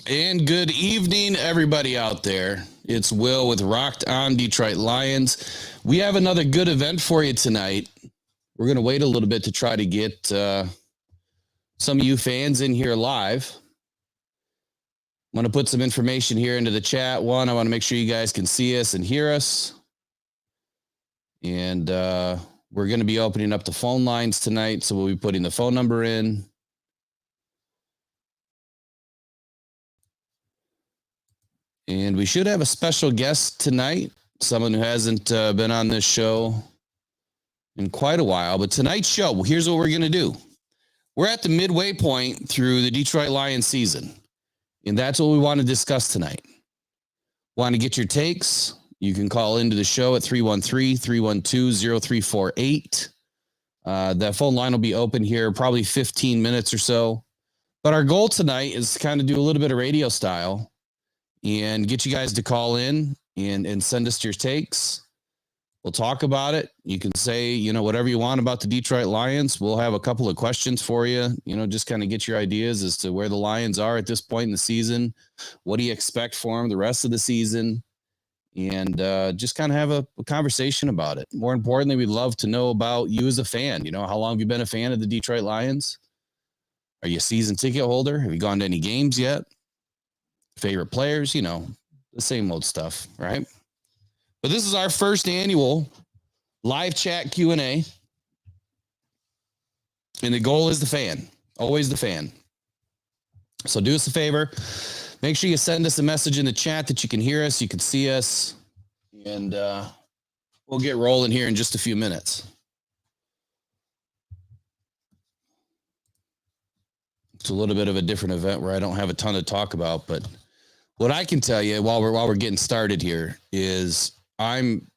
And good evening, everybody out there. It's Will with Rocked On Detroit Lions. We have another good event for you tonight. We're going to wait a little bit to try to get some of you fans in here live. I'm going to put some information here into the chat. One, I want to make sure you guys can see us and hear us. And we're going to be opening up the phone lines tonight, so we'll be putting the phone number in. And we should have a special guest tonight, someone who hasn't been on this show in quite a while. But tonight's show, here's what we're going to do. We're at the midway point through the Detroit Lions season, and that's what we want to discuss tonight. Want to get your takes? You can call into the show at 313-312-0348. That phone line will be open here probably 15 minutes or so. But our goal tonight is to kind of do a little bit of radio style and get you guys to call in and send us your takes. We'll talk about it. You can say, whatever you want about the Detroit Lions. We'll have a couple of questions for you, just kind of get your ideas as to where the Lions are at this point in the season. What do you expect for them the rest of the season? And just kind of have a conversation about it. More importantly, we'd love to know about you as a fan. How long have you been a fan of the Detroit Lions? Are you a season ticket holder? Have you gone to any games yet? Favorite players, the same old stuff, right? But this is our first annual live chat Q&A. And the goal is the fan, always the fan. So do us a favor. Make sure you send us a message in the chat that you can hear us, you can see us, and we'll get rolling here in just a few minutes. It's a little bit of a different event where I don't have a ton to talk about, but what I can tell you while we're getting started here is I'm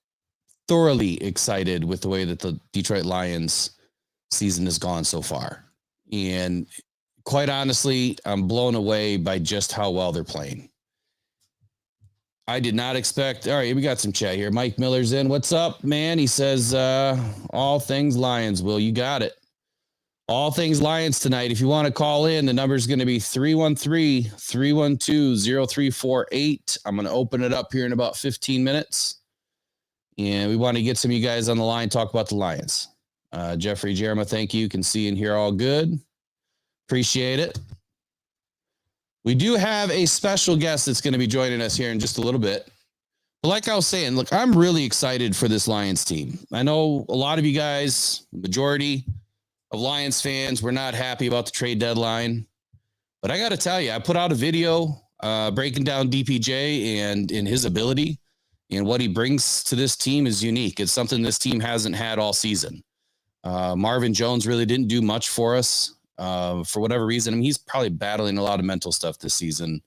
thoroughly excited with the way that the Detroit Lions season has gone so far. And quite honestly, I'm blown away by just how well they're playing. I did not expect. All right, we got some chat here. Mike Miller's in. What's up, man? He says, all things Lions. Will, you got it. All things Lions tonight. If you want to call in, the number is going to be 313-312-0348. I'm going to open it up here in about 15 minutes. And we want to get some of you guys on the line, talk about the Lions. Jeffrey Jeremiah, thank you. Can see and hear all good. Appreciate it. We do have a special guest that's going to be joining us here in just a little bit. But like I was saying, look, I'm really excited for this Lions team. I know a lot of you guys, the majority of Lions fans, were not happy about the trade deadline. But I got to tell you, I put out a video breaking down DPJ and his ability, and what he brings to this team is unique. It's something this team hasn't had all season. Marvin Jones really didn't do much for us for whatever reason. I mean, he's probably battling a lot of mental stuff this season.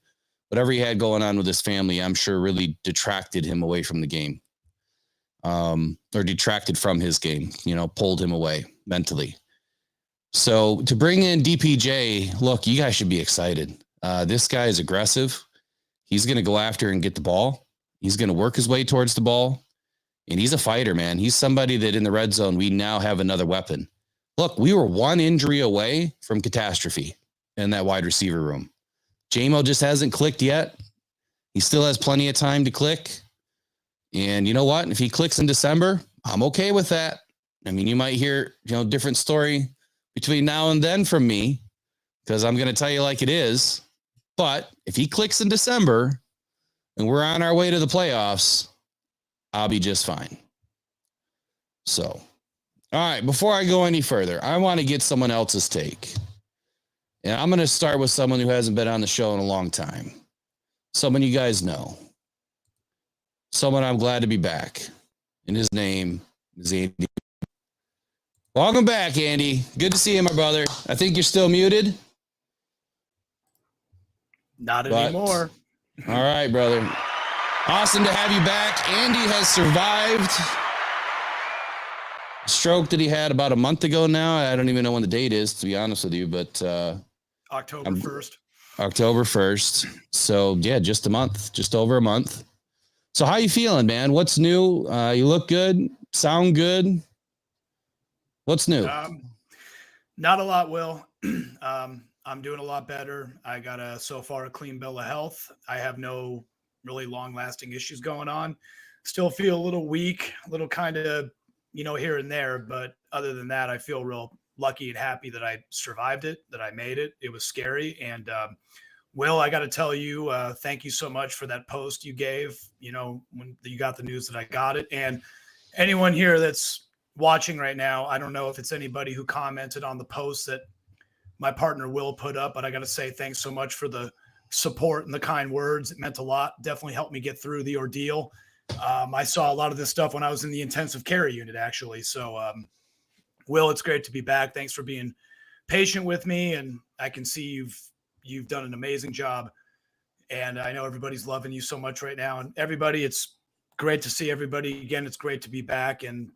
Whatever he had going on with his family, I'm sure really detracted him away from the game, or detracted from his game, pulled him away mentally. So to bring in DPJ, look, you guys should be excited. This guy is aggressive. He's going to go after and get the ball. He's going to work his way towards the ball. And he's a fighter, man. He's somebody that in the red zone, we now have another weapon. Look, we were one injury away from catastrophe in that wide receiver room. JMO just hasn't clicked yet. He still has plenty of time to click. And you know what? If he clicks in December, I'm okay with that. I mean, you might hear, different story between now and then from me, because I'm going to tell you like it is. But if he clicks in December and we're on our way to the playoffs, I'll be just fine. So, all right, before I go any further, I want to get someone else's take. And I'm going to start with someone who hasn't been on the show in a long time. Someone you guys know. Someone I'm glad to be back. And his name is Andy. Welcome back, Andy. Good to see you, my brother. I think you're still muted. Not anymore. All right, brother. Awesome to have you back. Andy has survived a stroke that he had about a month ago now. I don't even know when the date is, to be honest with you, but October 1st. October 1st. So, yeah, just a month, just over a month. So how you feeling, man? What's new? You look good, sound good. What's new? Not a lot, Will. I'm I'm doing a lot better. I got so far a clean bill of health. I have no really long lasting issues going on. Still feel a little weak, a little kind of, here and there. But other than that, I feel real lucky and happy that I survived it, that I made it. It was scary. And Will, I got to tell you, thank you so much for that post you gave, when you got the news that I got it. And anyone here that's watching right now, I don't know if it's anybody who commented on the post that my partner Will put up, but I got to say thanks so much for the support and the kind words. It meant a lot. Definitely helped me get through the ordeal. I saw a lot of this stuff when I was in the intensive care unit, actually. So, Will, it's great to be back. Thanks for being patient with me, and I can see you've done an amazing job. And I know everybody's loving you so much right now. And everybody, it's great to see everybody again. It's great to be back. And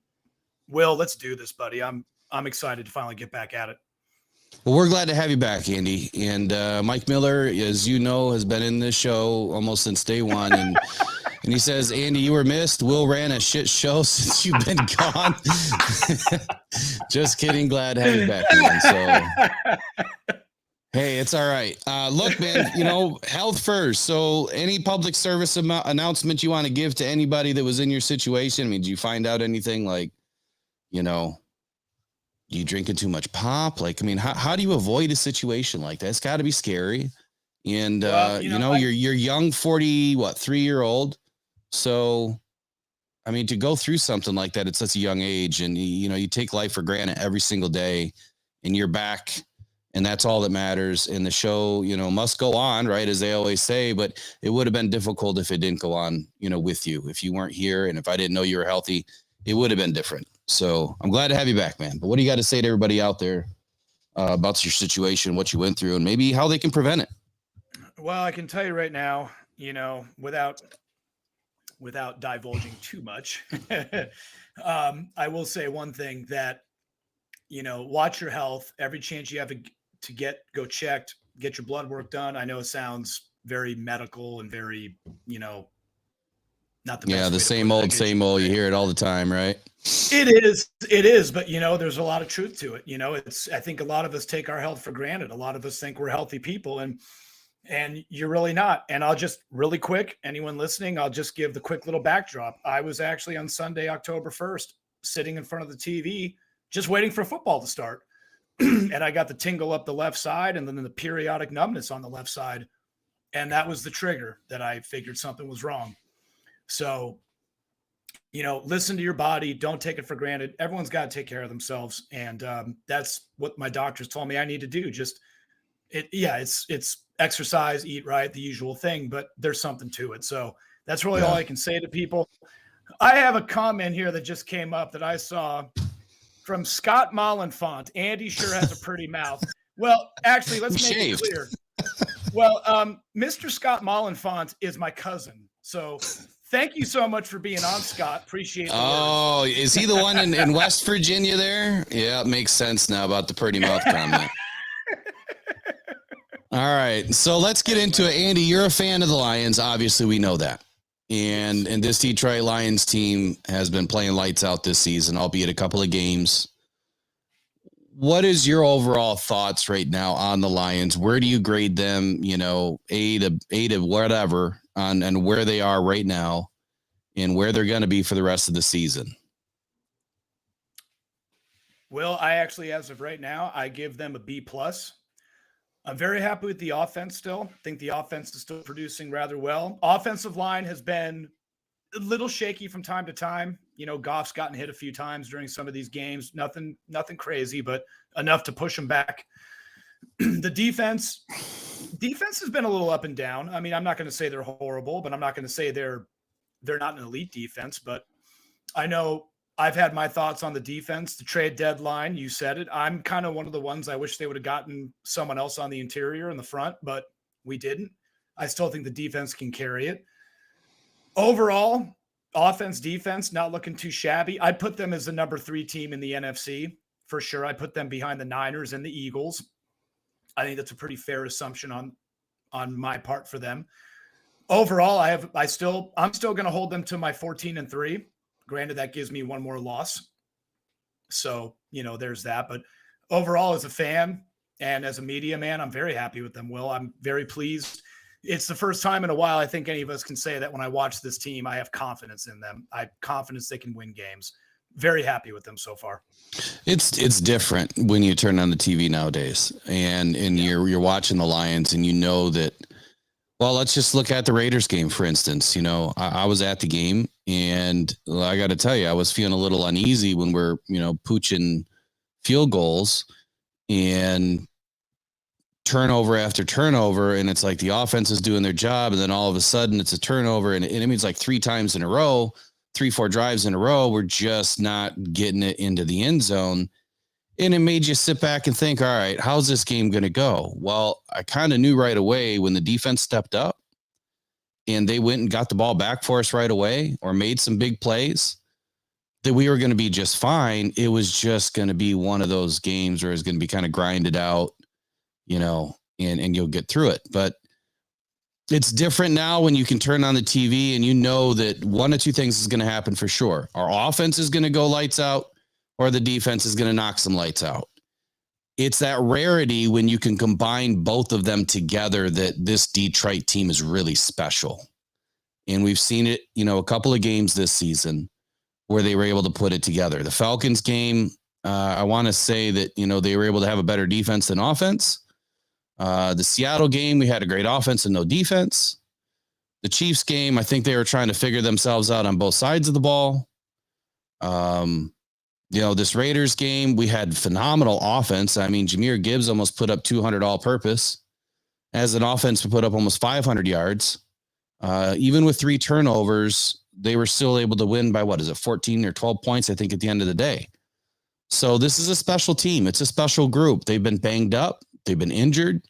Will, let's do this, buddy. I'm excited to finally get back at it. Well, we're glad to have you back, Andy. And Mike Miller, as you know, has been in this show almost since day one. And and he says, Andy, you were missed. Will ran a shit show since you've been gone. Just kidding. Glad to have you back, man. So, hey, it's all right. Look, man, health first. So any public service announcement you want to give to anybody that was in your situation? I mean, did you find out anything like, you drinking too much pop? Like, I mean, how do you avoid a situation like that? It's got to be scary. And, you're young, 3-year-old. So, I mean, to go through something like that at such a young age and, you take life for granted every single day and you're back and that's all that matters. And the show, must go on, right? As they always say, but it would have been difficult if it didn't go on, with you, if you weren't here. And if I didn't know you were healthy, it would have been different. So I'm glad to have you back, man. But what do you got to say to everybody out there about your situation, what you went through, and maybe how they can prevent it? Well, I can tell you right now, without divulging too much, I will say one thing that, watch your health. Every chance you have to go checked, get your blood work done. I know it sounds very medical and very, not the best. Yeah, the same old. You hear it all the time, right? It is. But, there's a lot of truth to it. I think a lot of us take our health for granted. A lot of us think we're healthy people and you're really not. And I'll just really quick, anyone listening, I'll just give the quick little backdrop. I was actually on Sunday, October 1st, sitting in front of the TV, just waiting for football to start. And I got the tingle up the left side and then the periodic numbness on the left side. And that was the trigger that I figured something was wrong. So, listen to your body. Don't take it for granted. Everyone's got to take care of themselves. And that's what my doctors told me I need to do. It's exercise, eat right, the usual thing, but there's something to it. So that's really all I can say to people. I have a comment here that just came up that I saw from Scott Mollenfont. Andy sure has a pretty mouth. Well, actually, let's make it clear. Well, Mr. Scott Mollenfont is my cousin. So thank you so much for being on, Scott. Appreciate it. Oh, is he the one in West Virginia there? Yeah, it makes sense now about the pretty mouth comment. All right, so let's get into it. Andy, you're a fan of the Lions. Obviously, we know that. And this Detroit Lions team has been playing lights out this season, albeit a couple of games. What is your overall thoughts right now on the Lions? Where do you grade them, A to whatever, on where they are right now and where they're going to be for the rest of the season? Well, I actually, as of right now, I give them a B+. I'm very happy with the offense still. I think the offense is still producing rather well. Offensive line has been a little shaky from time to time. Goff's gotten hit a few times during some of these games. Nothing crazy, but enough to push him back. The defense has been a little up and down. I mean, I'm not going to say they're horrible, but I'm not going to say they're not an elite defense. But I know I've had my thoughts on the defense, the trade deadline. You said it. I'm kind of one of the ones I wish they would have gotten someone else on the interior in the front, but we didn't. I still think the defense can carry it. Overall, offense, defense, not looking too shabby. I'd put them as the number 3 team in the NFC for sure. I put them behind the Niners and the Eagles. I think that's a pretty fair assumption on my part for them. Overall, I'm still going to hold them to my 14-3. Granted, that gives me one more loss. So, there's that. But overall, as a fan, And as a media man, I'm very happy with them, Will. I'm very pleased. It's the first time in a while I think any of us can say that when I watch this team, I have confidence in them. I have confidence they can win games. Very happy with them so far. It's different when you turn on the TV nowadays, and you're watching the Lions, and you know that. Well, let's just look at the Raiders game, for instance. You know, I was at the game, and I got to tell you, I was feeling a little uneasy when we're pooching field goals and turnover after turnover, and it's like the offense is doing their job, and then all of a sudden it's a turnover, and it means like 3 times in a row, 3-4 drives in a row, we're just not getting it into the end zone. And it made you sit back and think, all right, how's this game going to go? Well, I kind of knew right away when the defense stepped up and they went and got the ball back for us right away or made some big plays that we were going to be just fine. It was just going to be one of those games where it's going to be kind of grinded out, and you'll get through it. But it's different now when you can turn on the TV and you know that one of two things is going to happen for sure. Our offense is going to go lights out, or the defense is going to knock some lights out. It's that rarity when you can combine both of them together that this Detroit team is really special. And we've seen it, a couple of games this season where they were able to put it together. The Falcons game, I want to say that, they were able to have a better defense than offense. The Seattle game, we had a great offense and no defense. The Chiefs game, I think they were trying to figure themselves out on both sides of the ball. This Raiders game, we had phenomenal offense. I mean, Jahmyr Gibbs almost put up 200 all-purpose. As an offense, we put up almost 500 yards. Even with 3 turnovers, they were still able to win by, 14 or 12 points, I think, at the end of the day. So this is a special team. It's a special group. They've been banged up. They've been injured.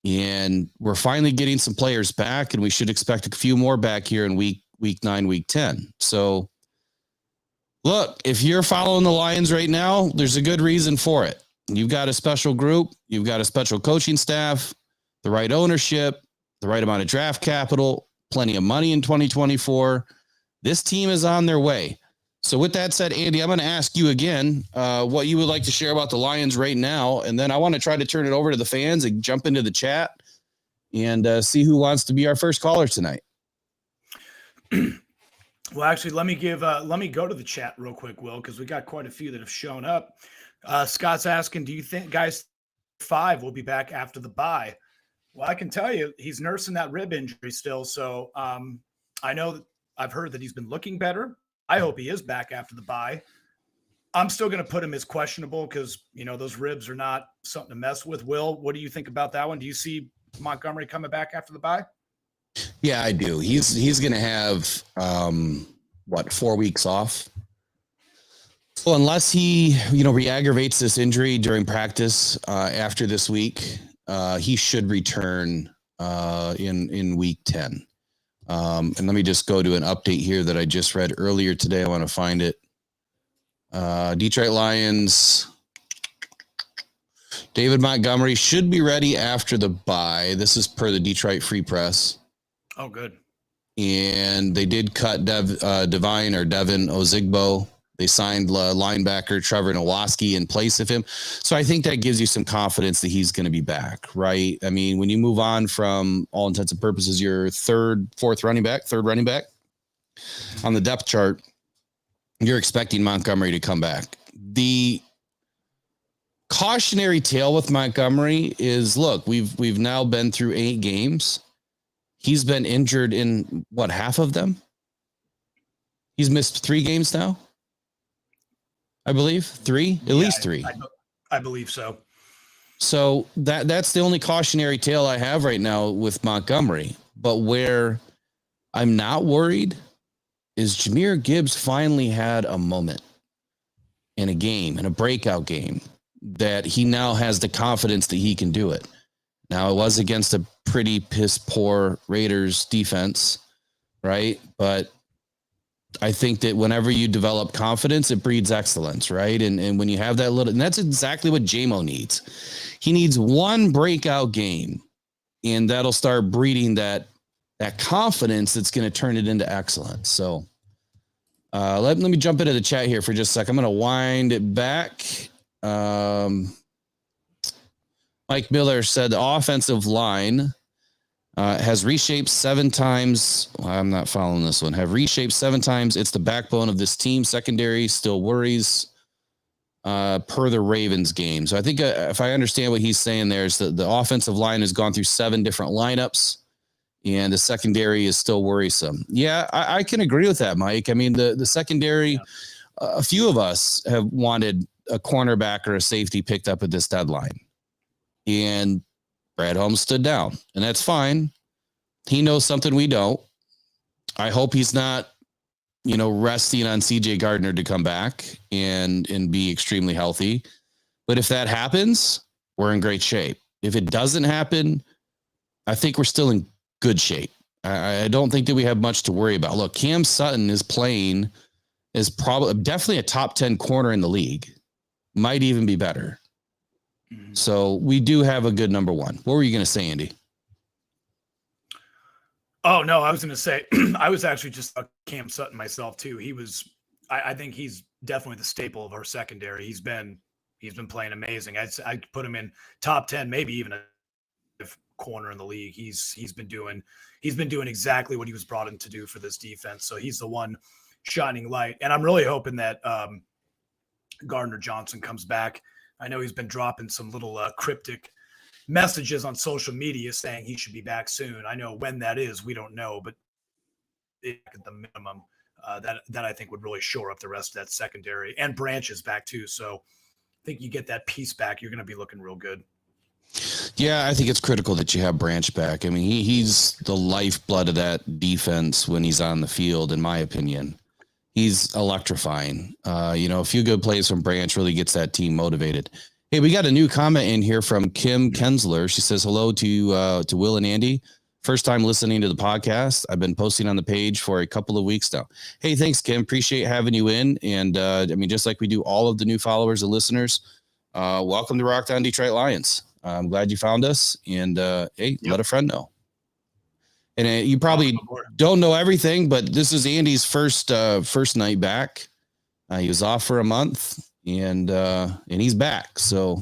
And we're finally getting some players back, and we should expect a few more back here in week 9, week 10. So, look, if you're following the Lions right now, there's a good reason for it. You've got a special group. You've got a special coaching staff, the right ownership, the right amount of draft capital, plenty of money in 2024. This team is on their way. So with that said, Andy, I'm going to ask you again what you would like to share about the Lions right now. And then I want to try to turn it over to the fans and jump into the chat and see who wants to be our first caller tonight. Well, actually, let me go to the chat real quick, Will, because we got quite a few that have shown up. Scott's asking, do you think guys 5 will be back after the bye? Well, I can tell you he's nursing that rib injury still. So I know that I've heard that he's been looking better. I hope he is back after the bye. I'm still going to put him as questionable because, those ribs are not something to mess with. Will, what do you think about that one? Do you see Montgomery coming back after the bye? Yeah, I do. He's going to have 4 weeks off. So unless he, re-aggravates this injury during practice after this week, he should return in week 10. And let me just go to an update here that I just read earlier today. I want to find it. Detroit Lions. David Montgomery should be ready after the bye. This is per the Detroit Free Press. Oh, good. And they did cut Devin Ozigbo. They signed linebacker Trevor Nowaski in place of him. So I think that gives you some confidence that he's going to be back, right? I mean, when you move on from all intents and purposes, your third running back on the depth chart, you're expecting Montgomery to come back. The cautionary tale with Montgomery is, look, we've now been through 8 games. He's been injured in half of them? He's missed 3 games now? I believe 3, at least 3. I believe so. So that's the only cautionary tale I have right now with Montgomery. But where I'm not worried is Jahmyr Gibbs finally had a moment in a game, in a breakout game, that he now has the confidence that he can do it. Now, it was against a pretty piss poor Raiders defense, right? But I think that whenever you develop confidence, it breeds excellence, right? And when you have that and that's exactly what JMO needs. He needs one breakout game, and that'll start breeding that confidence that's going to turn it into excellence. So let me jump into the chat here for just a sec. I'm going to wind it back. Mike Miller said the offensive line has reshaped 7 times. Well, I'm not following this one. Have reshaped 7 times. It's the backbone of this team. Secondary still worries per the Ravens game. So I think if I understand what he's saying there is that the offensive line has gone through 7 different lineups and the secondary is still worrisome. Yeah, I can agree with that, Mike. I mean, the secondary, a few of us have wanted a cornerback or a safety picked up at this deadline. And Brad Holmes stood down, and that's fine. He knows something we don't. I hope he's not, resting on CJ Gardner to come back and be extremely healthy. But if that happens, we're in great shape. If it doesn't happen, I think we're still in good shape. I don't think that we have much to worry about. Look, Cam Sutton is definitely a top 10 corner in the league. Might even be better. So we do have a good number one. What were you going to say, Andy? Oh, no, I was going to say, I was actually just Cam Sutton myself too. I think he's definitely the staple of our secondary. He's been playing amazing. I'd put him in top 10, maybe even a corner in the league. He's been doing exactly what he was brought in to do for this defense. So he's the one shining light. And I'm really hoping that Gardner Johnson comes back. I know he's been dropping some little cryptic messages on social media saying he should be back soon. I know when that is, we don't know, but at the minimum, that I think would really shore up the rest of that secondary, and Branch is back too. So I think you get that piece back, you're going to be looking real good. Yeah, I think it's critical that you have Branch back. I mean, he's the lifeblood of that defense when he's on the field, in my opinion. He's electrifying. A few good plays from Branch really gets that team motivated. Hey, we got a new comment in here from Kim Kensler. She says, hello to Will and Andy. First time listening to the podcast. I've been posting on the page for a couple of weeks now. Hey, thanks, Kim. Appreciate having you in. And just like we do all of the new followers and listeners, welcome to Rock On Detroit Lions. I'm glad you found us. And let a friend know. And you probably don't know everything, but this is Andy's first night back. He was off for a month, and he's back. So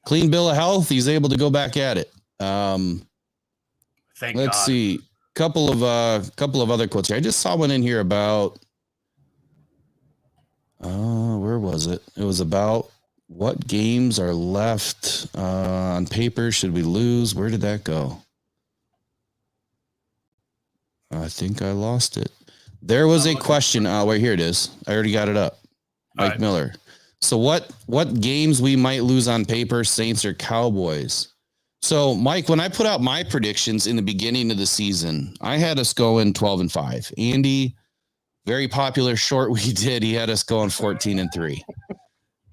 clean bill of health. He's able to go back at it. Let's see. Couple of other quotes here. I just saw one in here about. Where was it? It was about what games are left on paper. Should we lose? Where did that go? I think I lost it. There was a question. Wait, here it is. I already got it up. Mike Miller. So what games we might lose on paper, Saints or Cowboys? So, Mike, when I put out my predictions in the beginning of the season, I had us going 12-5. Andy, very popular short we did. He had us going 14-3.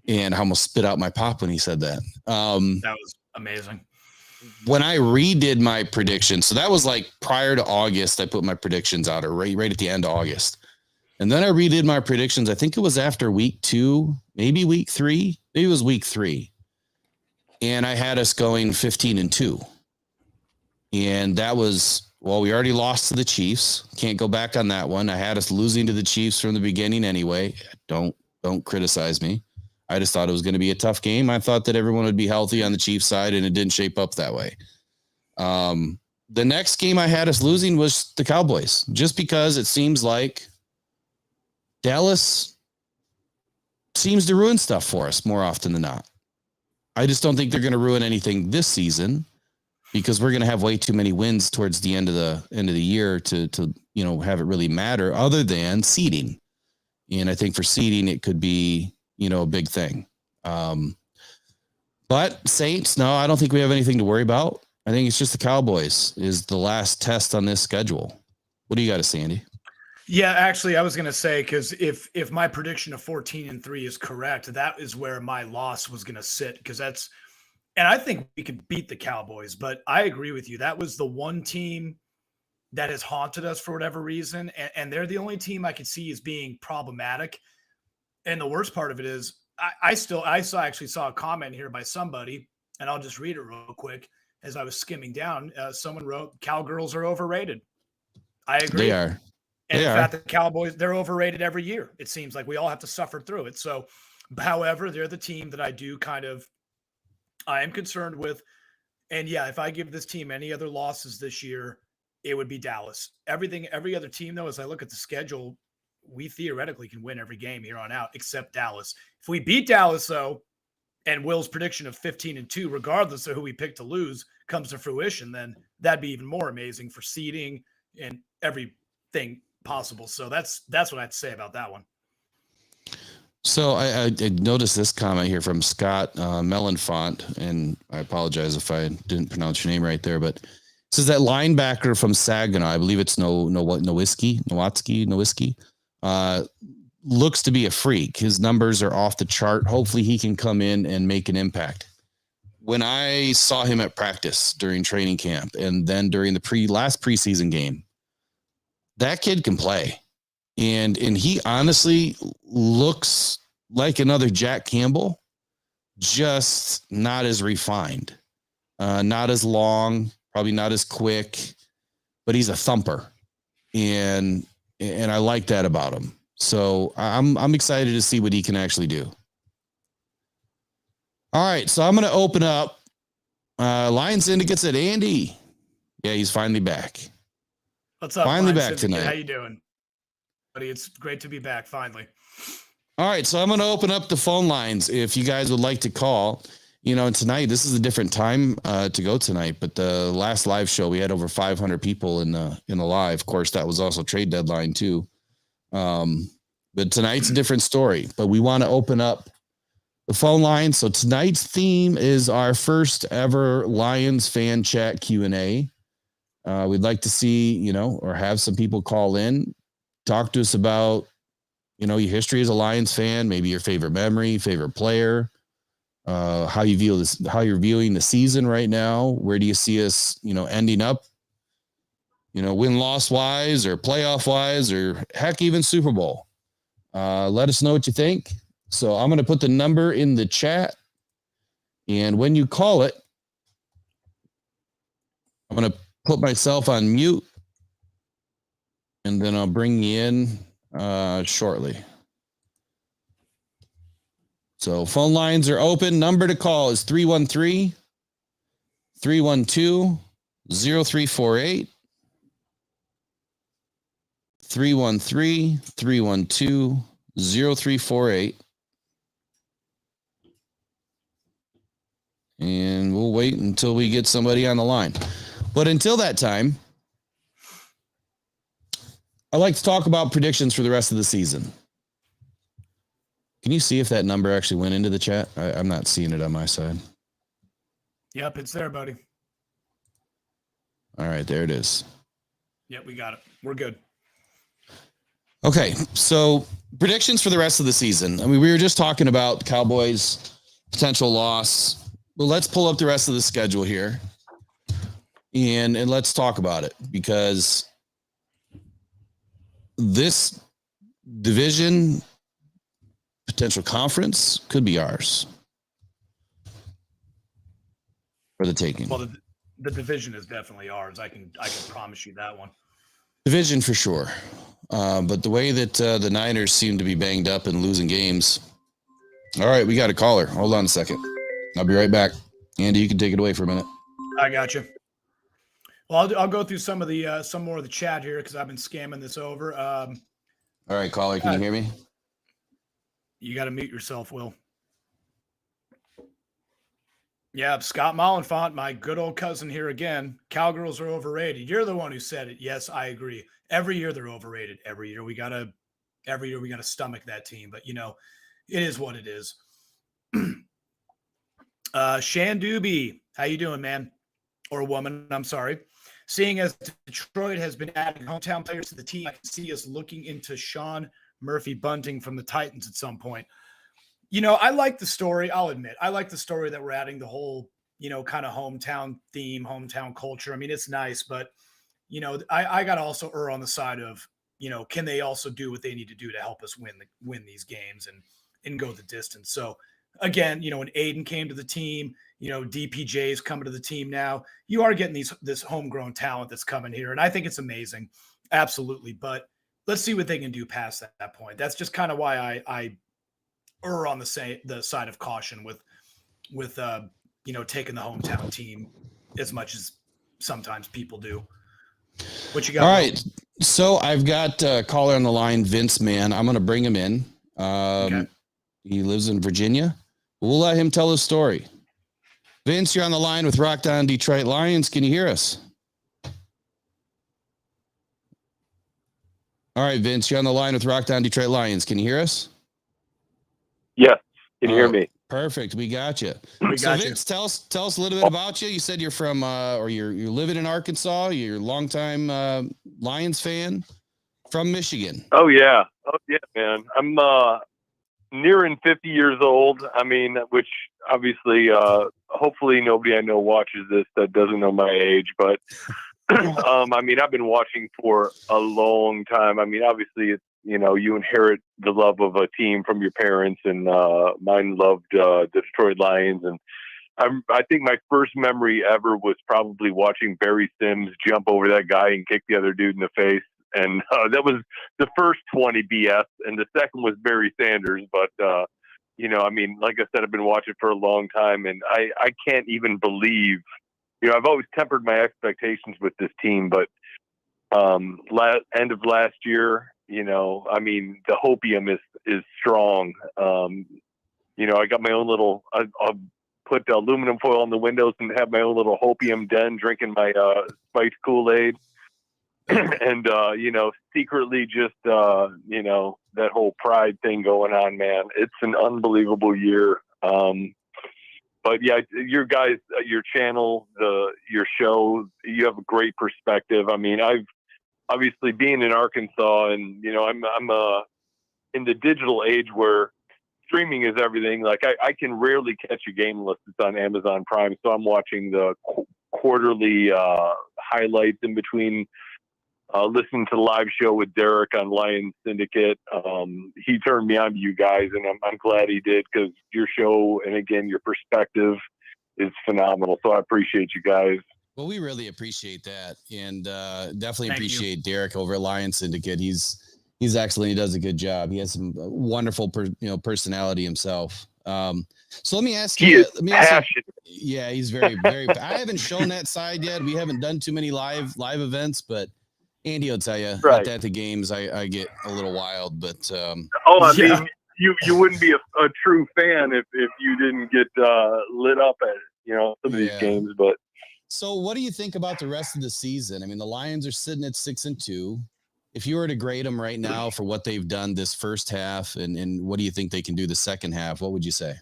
And I almost spit out my pop when he said that. That was amazing. When I redid my predictions, so that was like prior to August, I put my predictions out, or right at the end of August. And then I redid my predictions. I think it was after week 2, maybe week 3. Maybe it was week 3. And I had us going 15-2. And that was, we already lost to the Chiefs. Can't go back on that one. I had us losing to the Chiefs from the beginning anyway. Don't criticize me. I just thought it was going to be a tough game. I thought that everyone would be healthy on the Chiefs side, and it didn't shape up that way. The next game I had us losing was the Cowboys, just because it seems like Dallas seems to ruin stuff for us more often than not. I just don't think they're going to ruin anything this season, because we're going to have way too many wins towards the end of the year to have it really matter, other than seeding. And I think for seeding, it could be, a big thing. But Saints, no, I don't think we have anything to worry about. I think it's just the Cowboys is the last test on this schedule. What do you got to say, Andy? Yeah, actually, I was going to say, because if my prediction of 14-3 is correct, that is where my loss was going to sit, because and I think we could beat the Cowboys, but I agree with you. That was the one team that has haunted us for whatever reason, and they're the only team I could see as being problematic. And the worst part of it is I actually saw a comment here by somebody, and I'll just read it real quick as I was skimming down. Someone wrote, "Cowgirls are overrated." I agree. They are. And in fact, the Cowboys, they're overrated every year. It seems like we all have to suffer through it. So, however, they're the team that I do kind of I am concerned with, and yeah, if I give this team any other losses this year, it would be Dallas. Every other team, though, as I look at the schedule, we theoretically can win every game here on out, except Dallas. If we beat Dallas, though, and Will's prediction of 15-2, regardless of who we pick to lose, comes to fruition, then that'd be even more amazing for seeding and everything possible. So that's what I have to say about that one. So I noticed this comment here from Scott Mellenfont, and I apologize if I didn't pronounce your name right there, but it says that linebacker from Saginaw, I believe it's Nowitzki, looks to be a freak. His numbers are off the chart. Hopefully he can come in and make an impact. When I saw him at practice during training camp and then during the last preseason game, that kid can play. And he honestly looks like another Jack Campbell, just not as refined, not as long, probably not as quick, but he's a thumper. And I like that about him. So I'm excited to see what he can actually do. All right, so I'm going to open up Lion Syndicate at Andy. Yeah, he's finally back. What's up? Finally Lion back Syndicate? tonight. How you doing, buddy? It's great to be back finally. All right, so I'm going to open up the phone lines if you guys would like to call. You know, tonight, this is a different time to go tonight, but the last live show, we had over 500 people in the live. Of course, that was also trade deadline too. But tonight's a different story, but we want to open up the phone line. So tonight's theme is our first ever Lions fan chat Q&A. We'd like to see, or have some people call in, talk to us about, your history as a Lions fan, maybe your favorite memory, favorite player, how you view this, how you're viewing the season right now. Where do you see us, ending up, win-loss wise or playoff wise, or heck, even Super Bowl. Let us know what you think. So I'm going to put the number in the chat. And when you call it, I'm going to put myself on mute. And then I'll bring you in shortly. So phone lines are open. Number to call is 313-312-0348. 313-312-0348. And we'll wait until we get somebody on the line. But until that time, I'd like to talk about predictions for the rest of the season. Can you see if that number actually went into the chat? I'm not seeing it on my side. Yep, it's there, buddy. All right, there it is. Yep, we got it. We're good. Okay, so predictions for the rest of the season. I mean, we were just talking about Cowboys' potential loss. Well, let's pull up the rest of the schedule here, and let's talk about it, because this division, potential conference, could be ours for the taking. Well, the division is definitely ours. I can promise you that one. Division for sure. But the way that the Niners seem to be banged up and losing games. All right, we got a caller. Hold on a second. I'll be right back. Andy, you can take it away for a minute. I got you. Well, I'll go through some more of the chat here because I've been scamming this over. All right, caller, can you hear me? You got to mute yourself, Will. Yeah, Scott Mollenfont, my good old cousin here again. Cowgirls are overrated. You're the one who said it. Yes, I agree. Every year they're overrated. Every year we gotta stomach that team. But it is what it is. Shandubi, how you doing, man? Or woman, I'm sorry. Seeing as Detroit has been adding hometown players to the team, I can see us looking into Sean Murphy Bunting from the Titans at some point. I like the story. I'll admit, I like the story that we're adding the whole, kind of hometown theme, hometown culture. I mean, it's nice, but, I got to also err on the side of, can they also do what they need to do to help us win these games and go the distance? So again, when Aiden came to the team, DPJ's coming to the team now, you are getting this homegrown talent that's coming here. And I think it's amazing. Absolutely. But let's see what they can do past that point. That's just kind of why I err on the side of caution with taking the hometown team as much as sometimes people do. What you got? All right. So I've got a caller on the line, Vince Mann. I'm going to bring him in. Okay. He lives in Virginia. We'll let him tell his story. Vince, you're on the line with Rock Down Detroit Lions. Can you hear us? All right, Vince, you're on the line with Rock Down Detroit Lions. Can you hear us? Yes. Can you hear me? Perfect. We got you. So Vince, tell us a little bit about you. You said you're from, or you're living in Arkansas. You're a longtime Lions fan from Michigan. Oh yeah, man. I'm nearing 50 years old. I mean, which obviously, hopefully nobody I know watches this that doesn't know my age. But I mean, I've been watching for a long time. I mean, obviously, it's you inherit the love of a team from your parents, and mine loved the Detroit Lions. And I think my first memory ever was probably watching Barry Sims jump over that guy and kick the other dude in the face. And that was the first 20 BS, and the second was Barry Sanders. But I mean, like I said, I've been watching for a long time, and I can't even believe. I've always tempered my expectations with this team, but end of last year, I mean, the hopium is strong. I got my own little. I'll put aluminum foil on the windows and have my own little hopium den, drinking my spiked Kool-Aid. And secretly just that whole pride thing going on, man. It's an unbelievable year. But yeah, your guys, your channel, your show, you have a great perspective. I mean, I've obviously being in Arkansas, and I'm in the digital age where streaming is everything. Like I can rarely catch a game unless it's on Amazon Prime, so I'm watching the quarterly highlights in between. Listening to the live show with Derek on Lion Syndicate. He turned me on to you guys, and I'm glad he did, because your show and again your perspective is phenomenal. So I appreciate you guys. Well, we really appreciate that, and definitely appreciate Derek over at Lion Syndicate. He's excellent. He does a good job. He has some wonderful personality himself. So let me ask you. Yeah, he's very very. I haven't shown that side yet. We haven't done too many live events, but Andy will tell you, right. At the games, I get a little wild, but I mean, you wouldn't be a true fan if you didn't get lit up at some of these games. But so, what do you think about the rest of the season? I mean, the Lions are sitting at 6-2. If you were to grade them right now for what they've done this first half, and what do you think they can do the second half? What would you say?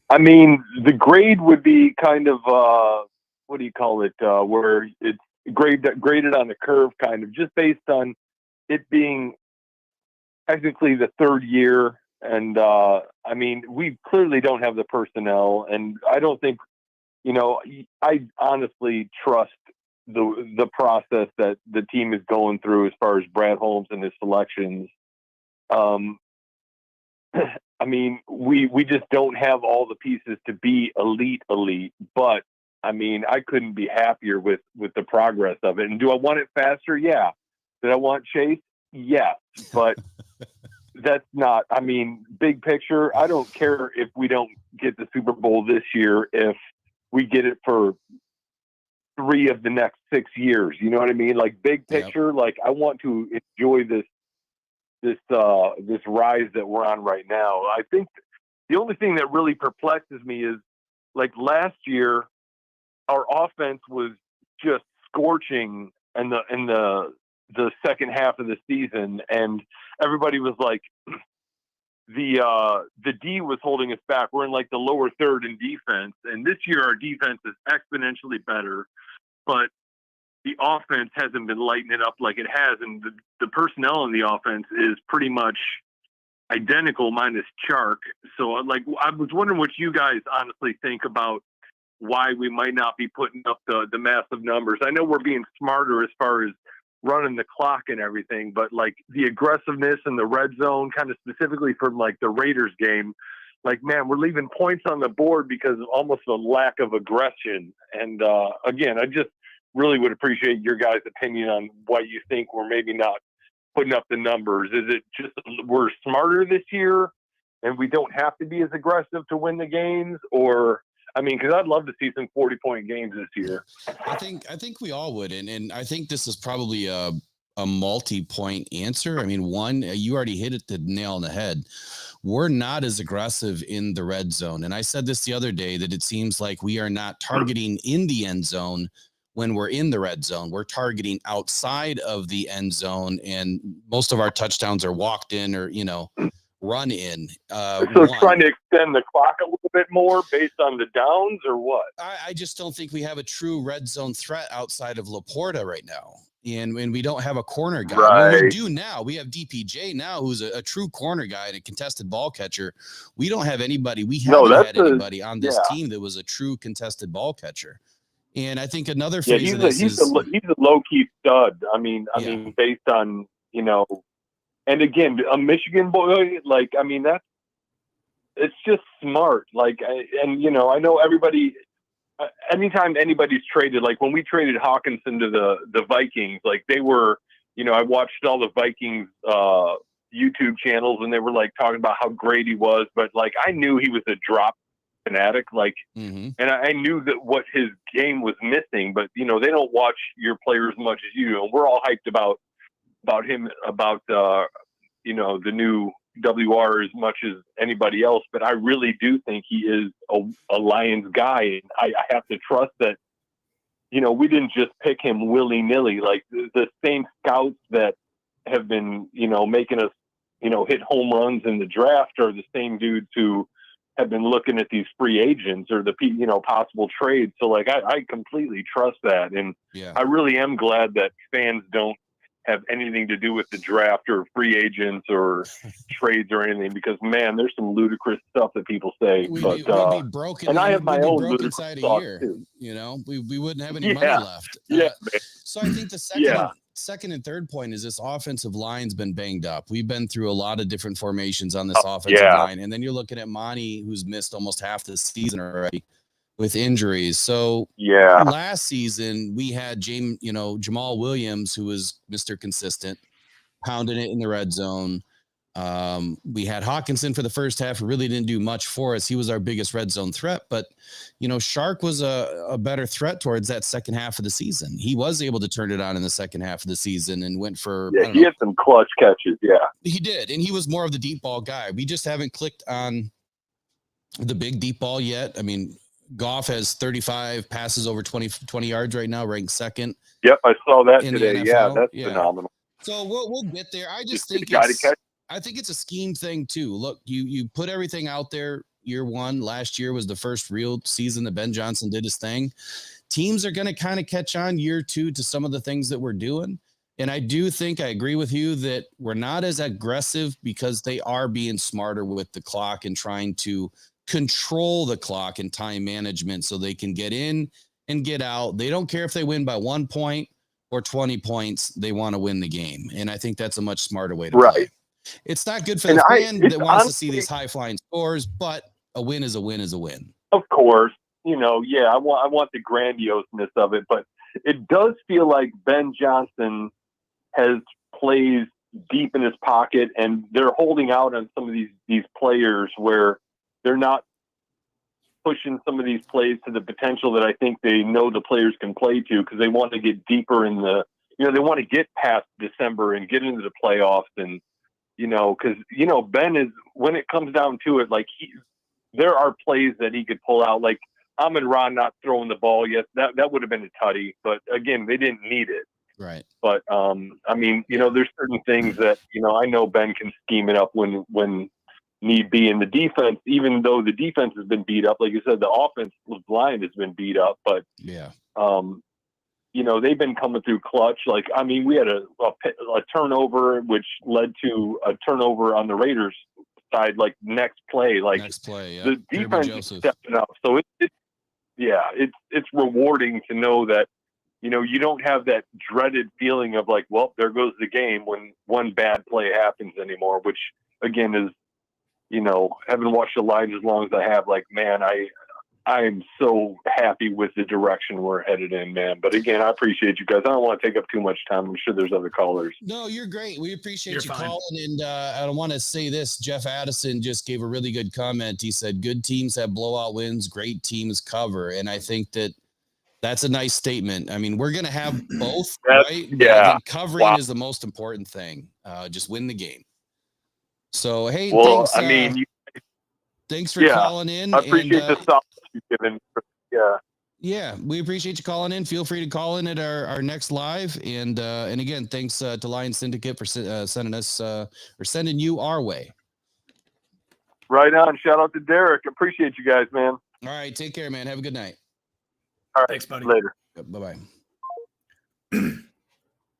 I mean, the grade would be kind of what do you call it? Where it's graded on the curve, kind of, just based on it being technically the third year. And I mean, we clearly don't have the personnel, and I don't think, I honestly trust the process that the team is going through as far as Brad Holmes and his selections. I mean, we just don't have all the pieces to be elite, but I mean, I couldn't be happier with the progress of it. And do I want it faster? Yeah. Did I want Chase? Yes. But that's not, I mean, big picture, I don't care if we don't get the Super Bowl this year, if we get it for 3 of the next 6 years. You know what I mean? Like, big picture, like, I want to enjoy this rise that we're on right now. I think the only thing that really perplexes me is, like, last year, our offense was just scorching in the second half of the season, and everybody was like, the D was holding us back. We're in like the lower third in defense, and this year our defense is exponentially better, but the offense hasn't been lighting it up like it has, and the personnel in the offense is pretty much identical minus Chark. So, like, I was wondering what you guys honestly think about why we might not be putting up the massive numbers. I know we're being smarter as far as running the clock and everything, but like the aggressiveness in the red zone, kind of specifically from like the Raiders game, like, man, we're leaving points on the board because of almost a lack of aggression. And again, I just really would appreciate your guys' opinion on why you think we're maybe not putting up the numbers. Is it just we're smarter this year and we don't have to be as aggressive to win the games? Or, I mean, because I'd love to see some 40-point games this year. I think we all would, and I think this is probably a multi-point answer. I mean, one, you already hit it the nail on the head. We're not as aggressive in the red zone, and I said this the other day that it seems like we are not targeting in the end zone when we're in the red zone. We're targeting outside of the end zone, and most of our touchdowns are walked in or run in. So trying to extend the clock a little bit more based on the downs, or what? I just don't think we have a true red zone threat outside of Laporta right now. And we don't have a corner guy. Right. Well, we do now. We have DPJ now, who's a true corner guy and a contested ball catcher. We don't have anybody. We haven't had anybody on this team that was a true contested ball catcher. And I think another phase of this he's a low key stud. I mean, based on and again, a Michigan boy, like, I mean, it's just smart. Like, I know everybody. Anytime anybody's traded, like when we traded Hawkinson to the Vikings, like they were, I watched all the Vikings YouTube channels and they were like talking about how great he was, but like I knew he was a drop fanatic, like, and I knew that what his game was missing, but they don't watch your players as much as you do, and we're all hyped about him, about the new WR as much as anybody else, but I really do think he is a Lions guy, and I have to trust that we didn't just pick him willy-nilly. Like the same scouts that have been making us hit home runs in the draft are the same dudes who have been looking at these free agents or the possible trades. So like I completely trust that, and I really am glad that fans don't have anything to do with the draft or free agents or trades or anything, because man, there's some ludicrous stuff that people say. We'd be broken, and I have my own broken ludicrous side a thoughts year. too. We wouldn't have any money left. So I think the second and third point is this offensive line's been banged up. We've been through a lot of different formations on this offensive line, and then you're looking at Monty, who's missed almost half the season already with injuries. So last season we had Jamal Williams, who was Mr. Consistent, pounding it in the red zone. We had Hawkinson for the first half, who really didn't do much for us. He was our biggest red zone threat, but Shark was a better threat towards that second half of the season. He was able to turn it on in the second half of the season and went for he had some clutch catches. He did, and he was more of the deep ball guy. We just haven't clicked on the big deep ball yet. I mean, Goff has 35 passes over 20 yards right now, ranked second. Yep, I saw that today. Yeah, that's phenomenal. So we'll get there. I just think I think it's a scheme thing too. Look, you put everything out there year one. Last year was the first real season that Ben Johnson did his thing. Teams are going to kind of catch on year two to some of the things that we're doing. And I do think I agree with you that we're not as aggressive because they are being smarter with the clock and trying to control the clock and time management so they can get in and get out. They don't care if they win by 1 point or 20 points. They want to win the game. And I think that's a much smarter way to play. It's not good for the fan that wants to see these high flying scores, but a win is a win is a win. Of course, I want the grandioseness of it, but it does feel like Ben Johnson has plays deep in his pocket, and they're holding out on some of these players where they're not pushing some of these plays to the potential that I think they know the players can play to, because they want to get deeper in the, they want to get past December and get into the playoffs. And, because, Ben is, when it comes down to it, like there are plays that he could pull out, like Amon-Ra not throwing the ball yet. That would have been a tutty, but again, they didn't need it. Right. But, there's certain things that, I know Ben can scheme it up when need be in the defense, even though the defense has been beat up. Like you said, the offense line has been beat up, but they've been coming through clutch. Like, we had a turnover, which led to a turnover on the Raiders side, like next play, the defense is stepping up. So it's rewarding to know that, you don't have that dreaded feeling of like, well, there goes the game when one bad play happens anymore, which again is, having watched the Lions as long as I have, like, man, I'm so happy with the direction we're headed in, man. But again, I appreciate you guys. I don't want to take up too much time. I'm sure there's other callers. No, you're great. We appreciate You're you fine. calling. And I want to say this. Jeff Addison just gave a really good comment. He said, good teams have blowout wins, great teams cover. And I think that's a nice statement. I mean, we're going to have both, right? But I think covering is the most important thing. Just win the game. So, hey, well, thanks. I mean, thanks for calling in. I appreciate the thought you've given. Yeah. Yeah, we appreciate you calling in. Feel free to call in at our next live. And again, thanks to Lion Syndicate for sending us or sending you our way. Right on. Shout out to Derek. Appreciate you guys, man. All right. Take care, man. Have a good night. All right. Thanks, buddy. Later. Yep, bye-bye.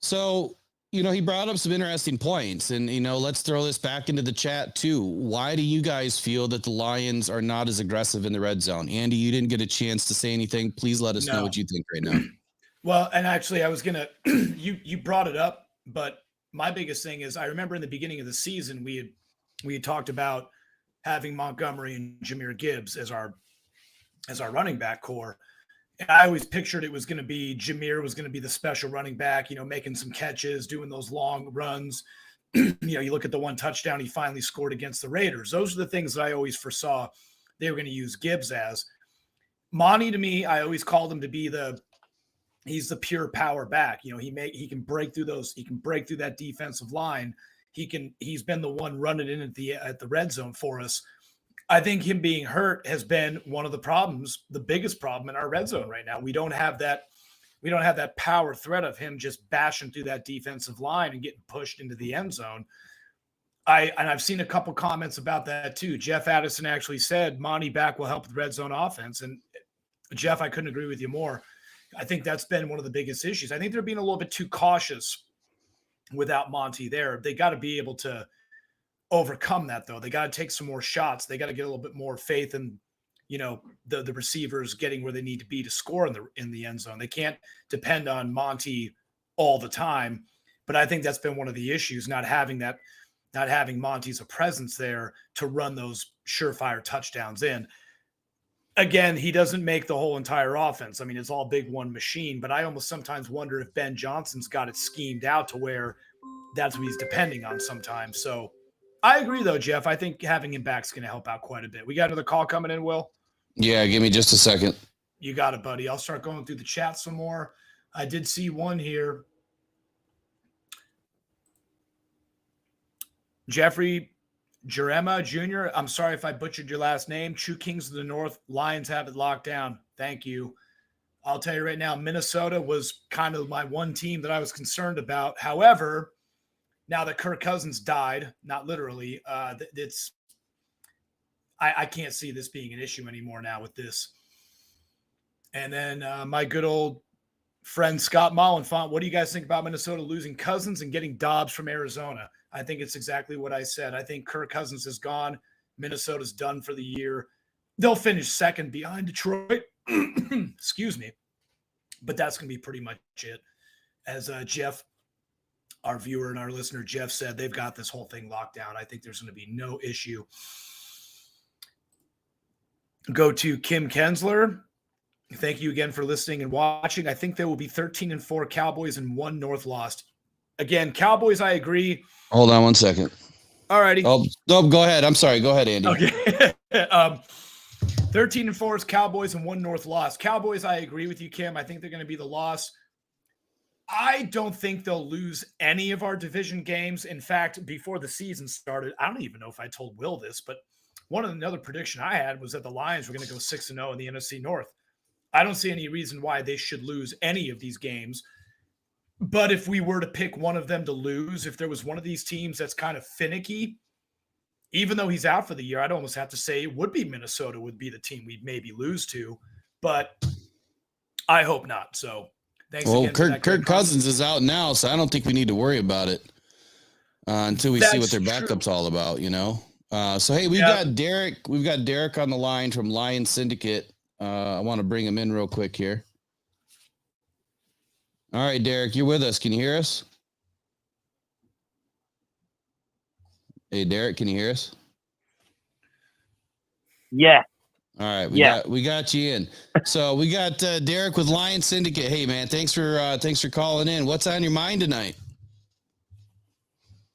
So, he brought up some interesting points, and, let's throw this back into the chat too. Why do you guys feel that the Lions are not as aggressive in the red zone? Andy, you didn't get a chance to say anything. Please let us know what you think right now. Well, and actually I was going to, you brought it up, but my biggest thing is I remember in the beginning of the season, we had talked about having Montgomery and Jahmyr Gibbs as our running back core. And I always pictured it was going to be Jahmyr was going to be the special running back, making some catches, doing those long runs. You look at the one touchdown he finally scored against the Raiders. Those are the things that I always foresaw they were going to use Gibbs as. Monty, to me, I always called him to be he's the pure power back. He can break through those. He can break through that defensive line. He's been the one running in at the red zone for us. I think him being hurt has been one of the problems, the biggest problem in our red zone right now. We don't have that power threat of him just bashing through that defensive line and getting pushed into the end zone. I've seen a couple comments about that too. Jeff Addison actually said Monty back will help with red zone offense. And Jeff, I couldn't agree with you more. I think that's been one of the biggest issues. I think they're being a little bit too cautious without Monty there. They got to be able to overcome that, though. They got to take some more shots. They got to get a little bit more faith in, the receivers getting where they need to be to score in the end zone. They can't depend on Monty all the time. But I think that's been one of the issues, not having Monty's a presence there to run those surefire touchdowns in. Again, he doesn't make the whole entire offense. I mean, it's all big one machine, but I almost sometimes wonder if Ben Johnson's got it schemed out to where that's what he's depending on sometimes. So I agree, though, Jeff. I think having him back is going to help out quite a bit. We got another call coming in, Will? Yeah, give me just a second. You got it, buddy. I'll start going through the chat some more. I did see one here. Jeffrey Jerema Jr., I'm sorry if I butchered your last name. True Kings of the North, Lions have it locked down. Thank you. I'll tell you right now, Minnesota was kind of my one team that I was concerned about. However, now that Kirk Cousins died, not literally, I can't see this being an issue anymore now with this. And then my good old friend Scott Mollenfont, what do you guys think about Minnesota losing Cousins and getting Dobbs from Arizona? I think it's exactly what I said. I think Kirk Cousins is gone. Minnesota's done for the year. They'll finish second behind Detroit. Excuse me. But that's going to be pretty much it. As Jeff, our viewer and our listener, Jeff said, they've got this whole thing locked down. I think there's going to be no issue. Go to Kim Kensler. Thank you again for listening and watching. I think there will be 13-4 Cowboys and 1 North lost. Again, Cowboys, I agree. Hold on one second. All righty. Oh, no, go ahead. I'm sorry. Go ahead, Andy. Okay. 13-4 is Cowboys and 1 North loss. Cowboys, I agree with you, Kim. I think they're going to be the loss. I don't think they'll lose any of our division games. In fact, before the season started, I don't even know if I told Will this, but another prediction I had was that the Lions were going to go 6-0 in the NFC North. I don't see any reason why they should lose any of these games. But if we were to pick one of them to lose, if there was one of these teams that's kind of finicky, even though he's out for the year, I'd almost have to say it would be Minnesota would be the team we'd maybe lose to. But I hope not. So thanks again. Well, Kirk Cousins is out now, so I don't think we need to worry about it until we see what their backup's all about, So, hey, we've got Derek. We've got Derek on the line from Lion Syndicate. I want to bring him in real quick here. All right, Derek, you're with us. Can you hear us? Hey, Derek, can you hear us? Yeah. All right, Yeah. we got you in. So we got Derek with Lion Syndicate. Hey man, thanks for calling in. What's on your mind tonight?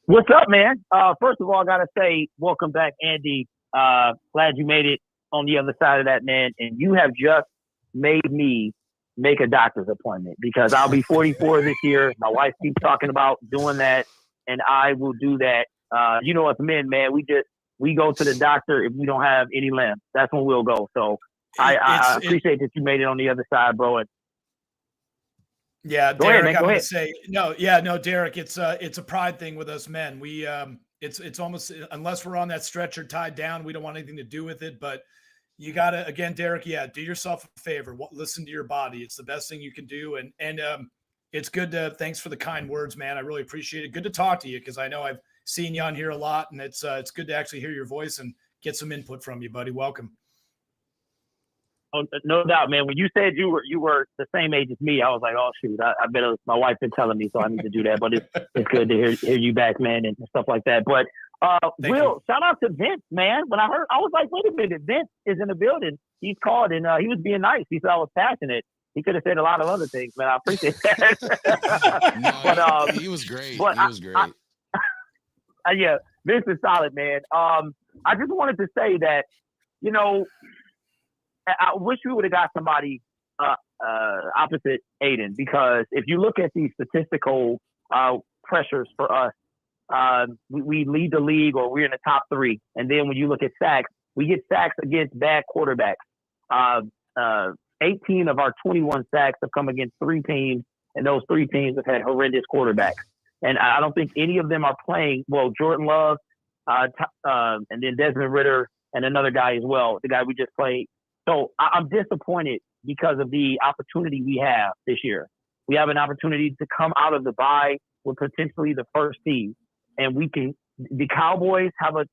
What's up, man? First of all, I gotta say, welcome back, Andy. Glad you made it on the other side of that, man. And you have just made me make a doctor's appointment because I'll be 44 this year. My wife keeps talking about doing that, and I will do that. You know, as men, man, we go to the doctor if we don't have any limbs. That's when we'll go. So I appreciate that you made it on the other side, bro. And yeah, go Derek, ahead, man. I'm Go going ahead. to say no, Derek. It's a pride thing with us men. We it's almost, unless we're on that stretcher tied down, we don't want anything to do with it. But you got to, again, Derek, do yourself a favor. Listen to your body. It's the best thing you can do. And it's good to, thanks for the kind words, man. I really appreciate it. Good to talk to you because I know I've seen you on here a lot, and it's good to actually hear your voice and get some input from you, buddy. Welcome. Oh, no doubt, man. When you said you were the same age as me, I was like, oh shoot, I bet my wife been telling me, so I need to do that. But it's good to hear you back, man, and stuff like that. But Will, shout out to Vince, man. When I heard, I was like, wait a minute, Vince is in the building. He's called, and he was being nice. He said I was passionate. He could have said a lot of other things, man. I appreciate that. No, but he was great. But he was great. Yeah, Vince is solid, man. I just wanted to say that, you know, I wish we would have got somebody opposite Aiden, because if you look at the statistical pressures for us, we lead the league, or we're in the top 3. And then when you look at sacks, we get sacks against bad quarterbacks. 18 of our 21 sacks have come against 3 teams, and those 3 teams have had horrendous quarterbacks. And I don't think any of them are playing well. Jordan Love, and then Desmond Ridder, and another guy as well, the guy we just played. So I'm disappointed because of the opportunity we have this year. We have an opportunity to come out of the bye with potentially the first seed. And the Cowboys have a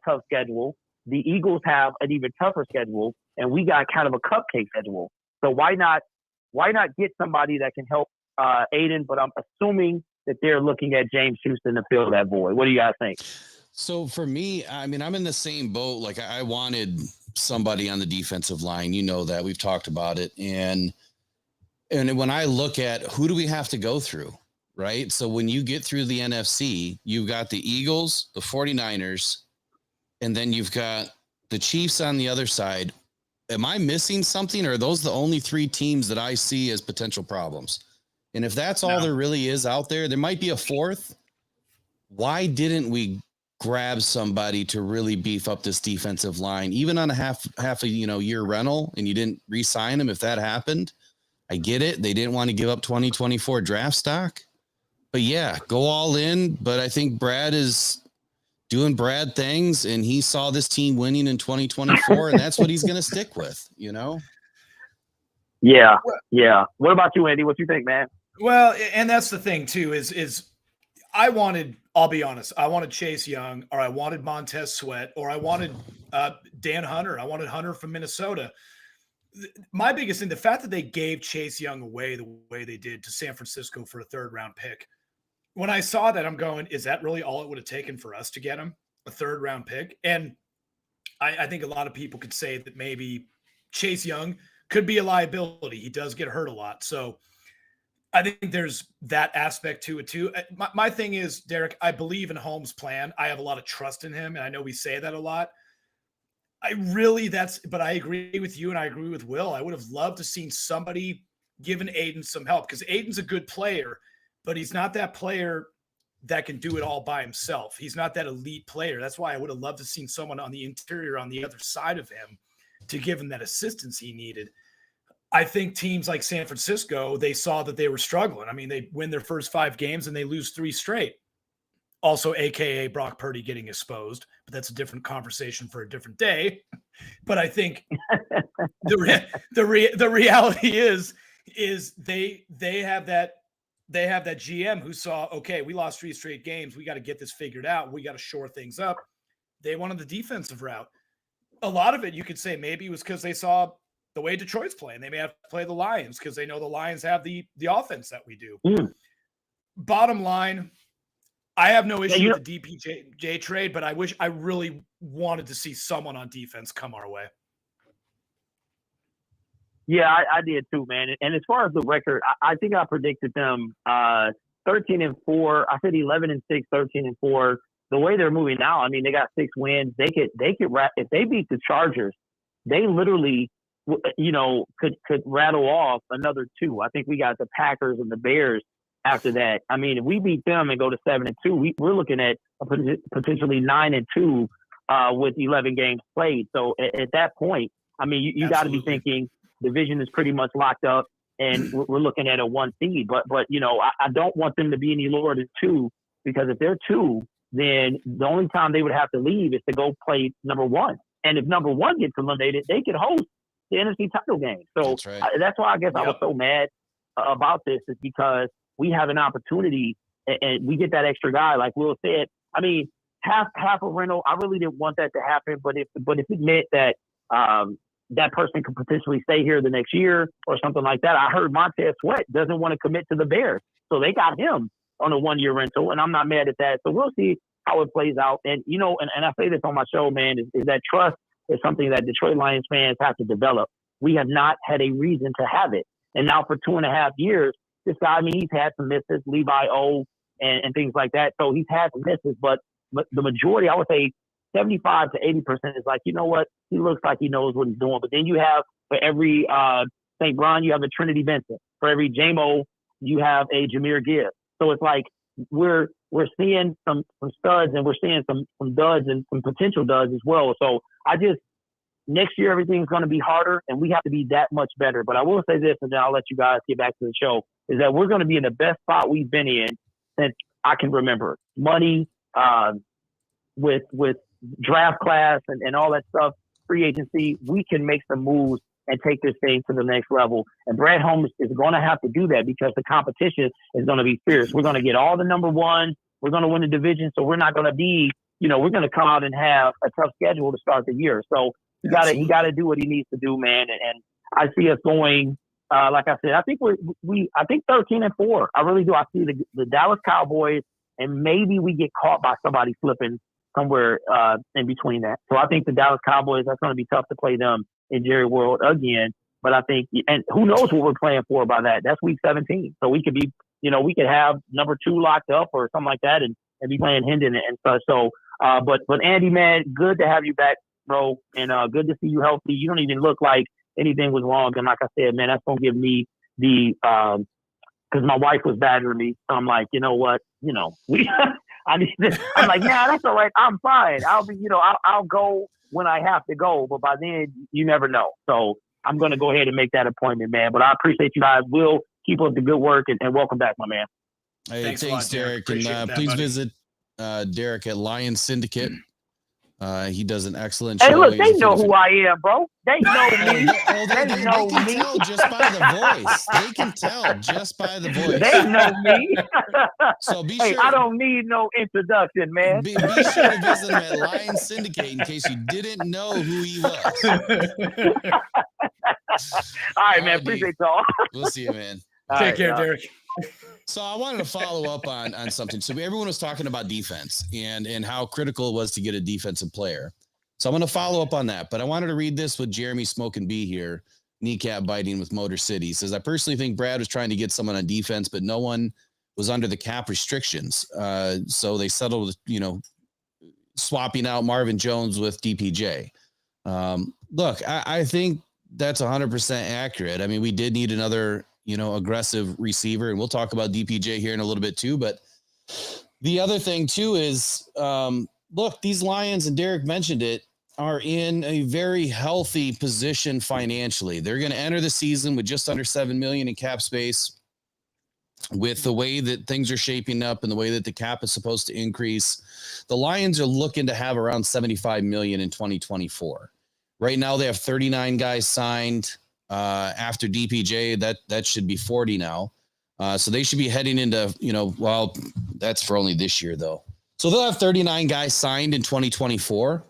tough schedule. The Eagles have an even tougher schedule. And we got kind of a cupcake schedule. So why not get somebody that can help Aiden? But I'm assuming that they're looking at James Houston to fill that void. What do you guys think? So for me, I mean, I'm in the same boat. Like I wanted somebody on the defensive line. You know that we've talked about it. And when I look at who do we have to go through, right? So when you get through the NFC, you've got the Eagles, the 49ers, and then you've got the Chiefs on the other side. Am I missing something, or are those the only 3 teams that I see as potential problems? And if that's all there really is out there, there might be a 4th. Why didn't we grab somebody to really beef up this defensive line, even on a half a year rental, and you didn't re-sign them? If that happened, I get it. They didn't want to give up 2024 draft stock, but yeah, go all in. But I think Brad is doing Brad things, and he saw this team winning in 2024, and that's what he's going to stick with, you know? Yeah. What about you, Andy? What you think, man? Well, and that's the thing too, is I'll be honest, I wanted Chase Young, or I wanted Montez Sweat, or I wanted Dan Hunter. I wanted Hunter from Minnesota. My biggest thing, the fact that they gave Chase Young away the way they did to San Francisco for a 3rd-round pick. When I saw that, I'm going, is that really all it would have taken for us to get him, a 3rd-round pick? And I think a lot of people could say that maybe Chase Young could be a liability. He does get hurt a lot. So I think there's that aspect to it too. My thing is, Derek, I believe in Holmes' plan. I have a lot of trust in him, and I know we say that a lot. But I agree with you, and I agree with Will. I would have loved to seen somebody giving Aiden some help, because Aiden's a good player, but he's not that player that can do it all by himself. He's not that elite player. That's why I would have loved to seen someone on the interior, on the other side of him, to give him that assistance he needed. I think teams like San Francisco, they saw that they were struggling. I mean, they win their first 5 games and they lose 3 straight. Also, AKA Brock Purdy getting exposed, but that's a different conversation for a different day. But I think the reality is they have that GM who saw, okay, we lost 3 straight games. We got to get this figured out. We got to shore things up. They wanted the defensive route. A lot of it, you could say maybe it was because they saw the way Detroit's playing. They may have to play the Lions because they know the Lions have the offense that we do. Bottom line, I have no issue with the DPJ trade, but I really wanted to see someone on defense come our way. Yeah, I did too, man. And as far as the record, I think I predicted them 13-4. I said 11-6, 13-4. The way they're moving now, I mean, they got 6 wins. They could if they beat the Chargers, they literally, could rattle off another 2. I think we got the Packers and the Bears after that. I mean, if we beat them and go to 7-2, we're looking at a potentially 9-2 with 11 games played. So at that point, I mean, you got to be thinking division is pretty much locked up, and we're looking at a 1 seed. But I don't want them to be any lower than 2, because if they're 2, then the only time they would have to leave is to go play number 1. And if number 1 gets eliminated, they could host the NFC title game. So that's why I guess I was so mad about this, is because we have an opportunity and we get that extra guy, like Will said. I mean, half a rental, I really didn't want that to happen, but if it meant that that person could potentially stay here the next year or something like that. I heard Montez Sweat doesn't want to commit to the Bears, so they got him on a 1-year rental, and I'm not mad at that. So we'll see how it plays out. And, and I say this on my show, man, is that trust is something that Detroit Lions fans have to develop. We have not had a reason to have it. And now for 2.5 years, this guy, I mean, he's had some misses, Levi O and things like that. So he's had some misses, but the majority, I would say 75 to 80% is like, you know what? He looks like he knows what he's doing. But then you have, for every St. Brown, you have a Trinity Benson. For every JMO, you have a Jahmyr Gibbs. So it's like we're seeing some studs, and we're seeing some duds and some potential duds as well. So next year everything's going to be harder, and we have to be that much better. But I will say this, and then I'll let you guys get back to the show, is that we're going to be in the best spot we've been in since I can remember. Money, with draft class and all that stuff, free agency, we can make some moves and take this thing to the next level. And Brad Holmes is going to have to do that, because the competition is going to be fierce. We're going to get all the number 1. We're going to win the division. So we're not going to be, we're going to come out and have a tough schedule to start the year. So he got to do what he needs to do, man. And I see us going, like I said, I think I think 13-4. I really do. I see the Dallas Cowboys, and maybe we get caught by somebody flipping somewhere in between that. So I think the Dallas Cowboys, that's going to be tough to play them in Jerry World again. But I think, and who knows what we're playing for by that? That's week 17. So we could be, we could have number 2 locked up or something like that, and be playing Hendon and such. So, but Andy, man, good to have you back, bro, and good to see you healthy. You don't even look like anything was wrong. And like I said, man, that's going to give me the because my wife was badgering me. So I'm like, you know what? I'm like, nah, that's all right. I'm fine. I'll be, I'll go when I have to go. But by then, you never know. So I'm going to go ahead and make that appointment, man. But I appreciate you guys. Will keep up the good work, and welcome back, my man. Hey, thanks a lot, Derek. And please visit Derek at Lion Syndicate. He does an excellent show. Hey, look, they know who I am, bro. They know me. They know me. Tell just by the voice. They can tell just by the voice. They know me. So be sure. I don't need no introduction, man. Be sure to visit him at Lion Syndicate in case you didn't know who he was. All right, man. Appreciate y'all. We'll see you, man. Take care, Derek. So I wanted to follow up on something. So everyone was talking about defense and how critical it was to get a defensive player. So I'm going to follow up on that. But I wanted to read this with Jeremy Smoking B here, kneecap biting with Motor City. He says, I personally think Brad was trying to get someone on defense, but no one was under the cap restrictions. So they settled with, swapping out Marvin Jones with DPJ. Look, I think that's 100% accurate. I mean, we did need another aggressive receiver, and we'll talk about DPJ here in a little bit too. But the other thing too is, look, these Lions, and Derek mentioned it, are in a very healthy position financially. They're going to enter the season with just under $7 million in cap space. With the way that things are shaping up and the way that the cap is supposed to increase, the Lions are looking to have around $75 million in 2024. Right now, they have 39 guys signed. After DPJ, that should be 40 now. So they should be heading into, well, that's for only this year though. So they'll have 39 guys signed in 2024.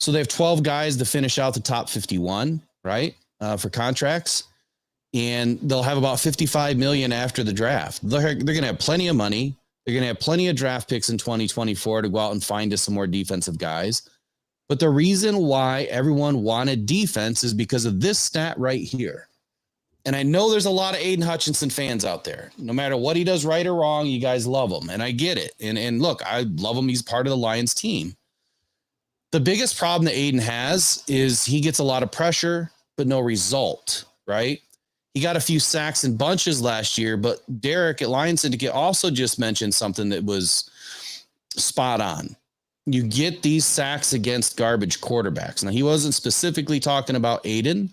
So they have 12 guys to finish out the top 51, right? For contracts. And they'll have about $55 million after the draft. They're going to have plenty of money. They're going to have plenty of draft picks in 2024 to go out and find us some more defensive guys. But the reason why everyone wanted defense is because of this stat right here. And I know there's a lot of Aiden Hutchinson fans out there. No matter what he does right or wrong, you guys love him. And I get it. And look, I love him. He's part of the Lions team. The biggest problem that Aiden has is he gets a lot of pressure, but no result, right? He got a few sacks in bunches last year, but Derek at Lion Syndicate also just mentioned something that was spot on. You get these sacks against garbage quarterbacks. Now, he wasn't specifically talking about Aiden,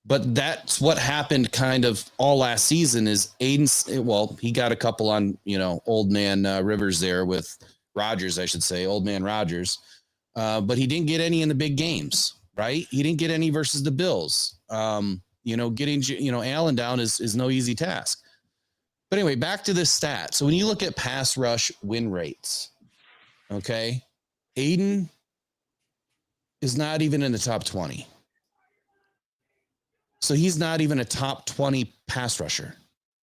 but that's what happened kind of all last season is Aiden's, well, he got a couple on, old man Rivers there with Rodgers, I should say, old man Rodgers. But he didn't get any in the big games, right? He didn't get any versus the Bills. Getting, Allen down is no easy task. But anyway, back to this stat. So when you look at pass rush win rates, okay, Aiden is not even in the top 20. So he's not even a top 20 pass rusher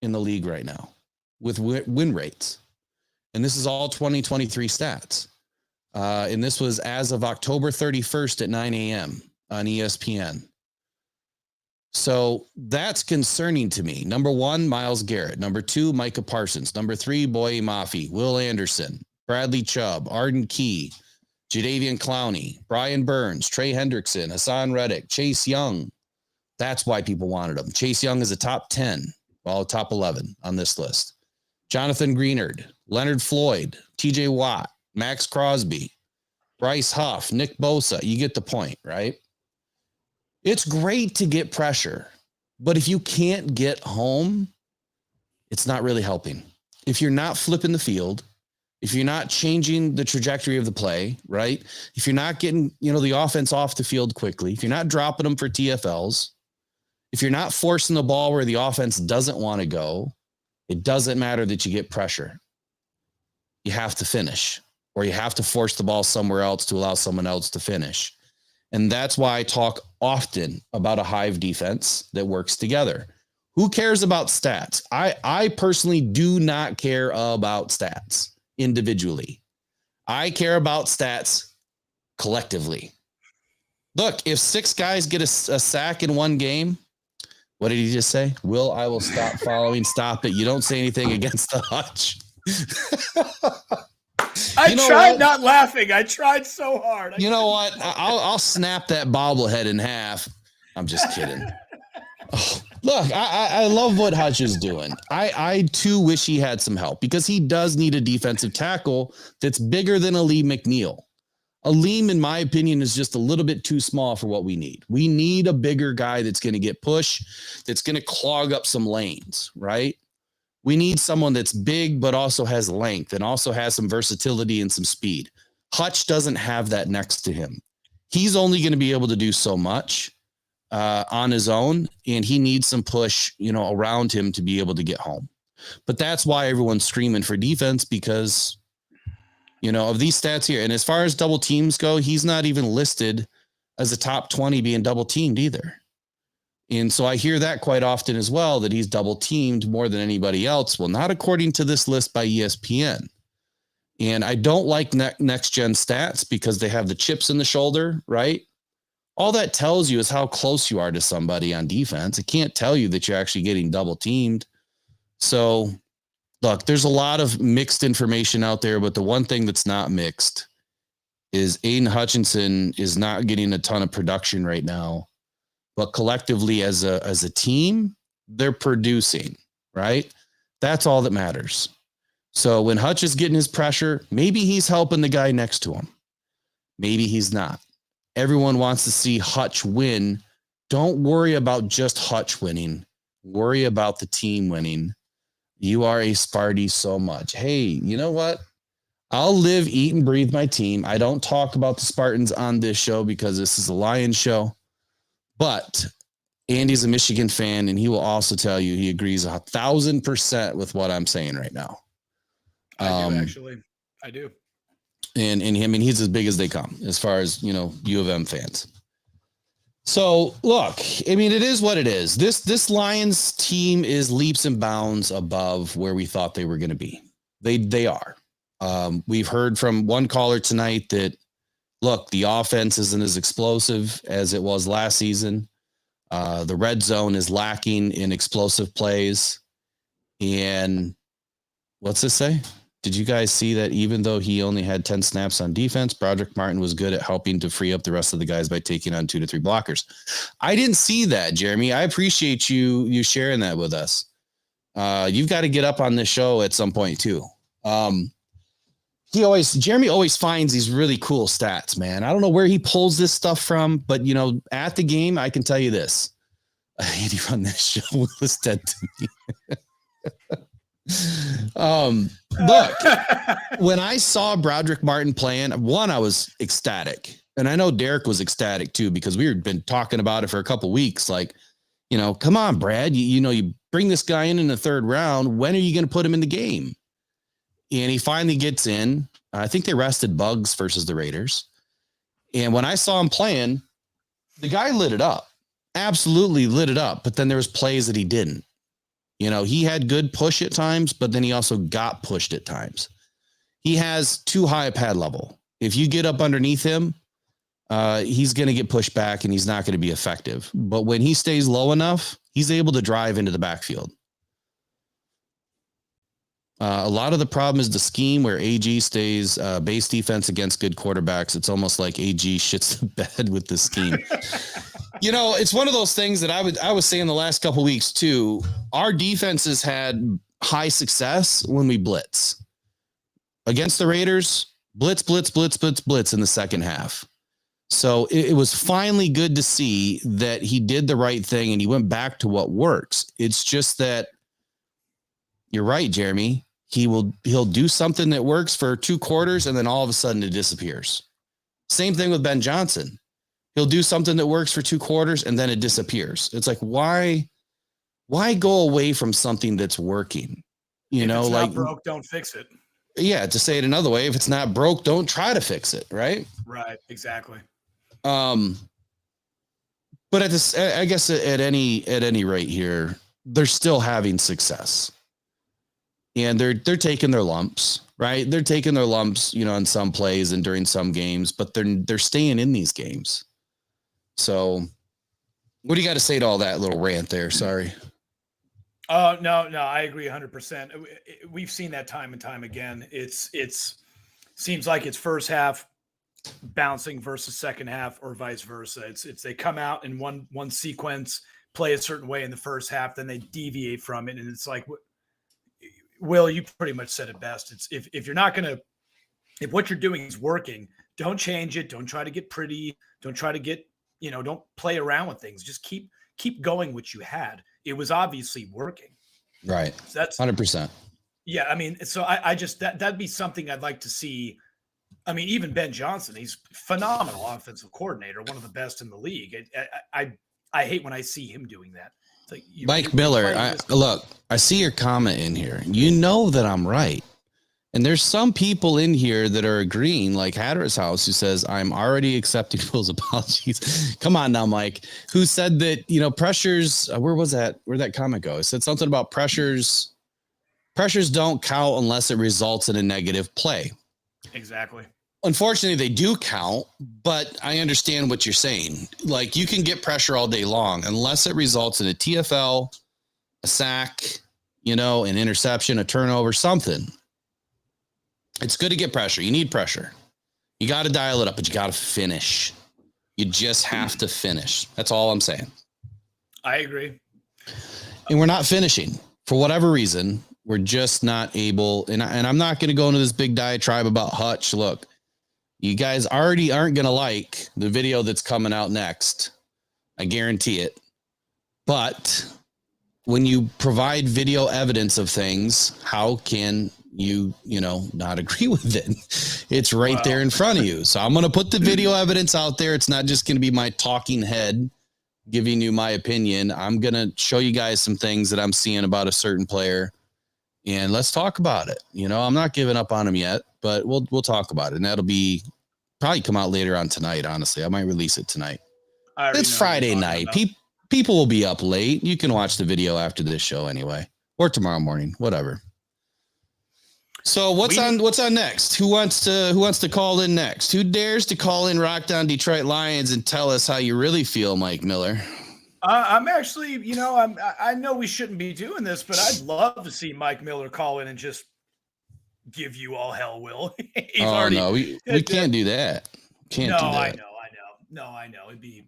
in the league right now with win rates. And this is all 2023 stats. And this was as of October 31st at 9 a.m. on ESPN. So that's concerning to me. Number 1, Myles Garrett. Number 2, Micah Parsons. Number 3, Boye Mafe, Will Anderson, Bradley Chubb, Arden Key, Jadeveon Clowney, Brian Burns, Trey Hendrickson, Hassan Reddick, Chase Young. That's why people wanted him. Chase Young is a top 10, well, top 11 on this list. Jonathan Greenard, Leonard Floyd, TJ Watt, Max Crosby, Bryce Huff, Nick Bosa. You get the point, right? It's great to get pressure, but if you can't get home, it's not really helping. If you're not flipping the field, if you're not changing the trajectory of the play, right? If you're not getting, the offense off the field quickly, if you're not dropping them for TFLs, if you're not forcing the ball where the offense doesn't want to go, it doesn't matter that you get pressure. You have to finish, or you have to force the ball somewhere else to allow someone else to finish. And that's why I talk often about a hive defense that works together. Who cares about stats? I personally do not care about stats individually. I care about stats collectively. Look, if 6 guys get a sack in one game, what did he just say? Will, I will stop following. Stop it. You don't say anything against the Hutch. I tried not laughing. I tried so hard. You know what? I'll snap that bobblehead in half. I'm just kidding. Oh, look, I love what Hutch is doing. I too wish he had some help because he does need a defensive tackle that's bigger than Aleem McNeil. Aleem, in my opinion, is just a little bit too small for what we need. We need a bigger guy that's going to get push, that's going to clog up some lanes, right? We need someone that's big, but also has length and also has some versatility and some speed. Hutch doesn't have that next to him. He's only going to be able to do so much on his own, and he needs some push, around him to be able to get home. But that's why everyone's screaming for defense because, of these stats here. And as far as double teams go, he's not even listed as a top 20 being double teamed either. And so I hear that quite often as well, that he's double teamed more than anybody else. Well, not according to this list by ESPN. And I don't like next gen stats because they have the chips in the shoulder, right? All that tells you is how close you are to somebody on defense. It can't tell you that you're actually getting double teamed. So look, there's a lot of mixed information out there, but the one thing that's not mixed is Aiden Hutchinson is not getting a ton of production right now, but collectively as a team, they're producing, right? That's all that matters. So when Hutch is getting his pressure, maybe he's helping the guy next to him. Maybe he's not. Everyone wants to see Hutch win. Don't worry about just Hutch winning. Worry about the team winning. You are a Sparty so much. Hey, you know what? I'll live, eat, and breathe my team. I don't talk about the Spartans on this show because this is a Lions show. But Andy's a Michigan fan, and he will also tell you he agrees 1,000% with what I'm saying right now. I do, actually. I do. And him, and he's as big as they come as far as, U of M fans. So look, I mean, it is what it is. This Lions team is leaps and bounds above where we thought they were going to be. They are. We've heard from one caller tonight that, look, the offense isn't as explosive as it was last season. The red zone is lacking in explosive plays. And what's this say? Did you guys see that even though he only had 10 snaps on defense, Broderick Martin was good at helping to free up the rest of the guys by taking on 2 to 3 blockers? I didn't see that, Jeremy. I appreciate you sharing that with us. You've got to get up on this show at some point too. Jeremy always finds these really cool stats, man. I don't know where he pulls this stuff from, but at the game, I can tell you this. Andy run this show was dead to me. Look, when I saw Broderick Martin playing, one, I was ecstatic. And I know Derek was ecstatic too, because we had been talking about it for a couple of weeks. Like, come on, Brad, you bring this guy in the 3rd round. When are you going to put him in the game? And he finally gets in. I think they rested Bugs versus the Raiders. And when I saw him playing, the guy lit it up, absolutely lit it up. But then there was plays that he didn't. He had good push at times, but then he also got pushed at times. He has too high a pad level. If you get up underneath him, he's going to get pushed back and he's not going to be effective. But when he stays low enough, he's able to drive into the backfield. A lot of the problem is the scheme where AG stays base defense against good quarterbacks. It's almost like AG shits the bed with the scheme. It's one of those things that I was saying the last couple of weeks too. Our defenses had high success when we blitz. Against the Raiders, blitz in the second half. So it was finally good to see that he did the right thing and he went back to what works. It's just that you're right, Jeremy. He'll do something that works for 2 quarters and then all of a sudden it disappears. Same thing with Ben Johnson. He'll do something that works for 2 quarters and then it disappears. It's like, why go away from something that's working? If it's not broke, don't fix it. Yeah. To say it another way, if it's not broke, don't try to fix it. Right. Right. Exactly. But I guess at any rate here, they're still having success. And they're taking their lumps, right? They're taking their lumps, in some plays and during some games, but they're staying in these games. So what do you got to say to all that little rant there? Sorry. Oh, no, I agree 100%. We've seen that time and time again. It's seems like it's first half bouncing versus second half or vice versa. It's they come out in one sequence, play a certain way in the first half, then they deviate from it. And it's like, Will, you pretty much said it best. It's if you're not going to, if what you're doing is working, don't change it. Don't try to get pretty. Don't try to get, don't play around with things. Just keep going what you had. It was obviously working. Right. So that's 100%. Yeah. I mean, so I just, that'd be something I'd like to see. I mean, even Ben Johnson, he's phenomenal offensive coordinator, one of the best in the league. I hate when I see him doing that. Like Mike Miller, look, I see your comment in here. You know that I'm right. And there's some people in here that are agreeing, like Hatter's House, who says, I'm already accepting Will's apologies. Come on now, Mike, who said that, pressures, where'd that comment go? It said something about pressures don't count unless it results in a negative play. Exactly. Unfortunately, they do count, but I understand what you're saying. Like, you can get pressure all day long unless it results in a TFL, a sack, an interception, a turnover, something. It's good to get pressure. You need pressure. You got to dial it up, but you got to finish. You just have to finish. That's all I'm saying. I agree. And we're not finishing for whatever reason. We're just not able. And I'm not going to go into this big diatribe about Hutch. Look, you guys already aren't going to like the video that's coming out next. I guarantee it. But when you provide video evidence of things, how can you not agree with it? It's right there in front of you. So I'm going to put the video evidence out there. It's not just going to be my talking head giving you my opinion. I'm going to show you guys some things that I'm seeing about a certain player, and let's talk about it. I'm not giving up on him yet, but we'll talk about it. And that'll be probably come out later on tonight. Honestly, I might release it tonight. It's Friday night. People will be up late. You can watch the video after this show anyway, or tomorrow morning, whatever. So what's on next? Who wants to call in next? Who dares to call in Rock Down Detroit Lions and tell us how you really feel, Mike Miller? I'm actually, I know we shouldn't be doing this, but I'd love to see Mike Miller call in and just give you all hell, Will. No, we can't do that. Can't do that. I know. No, I know. It'd be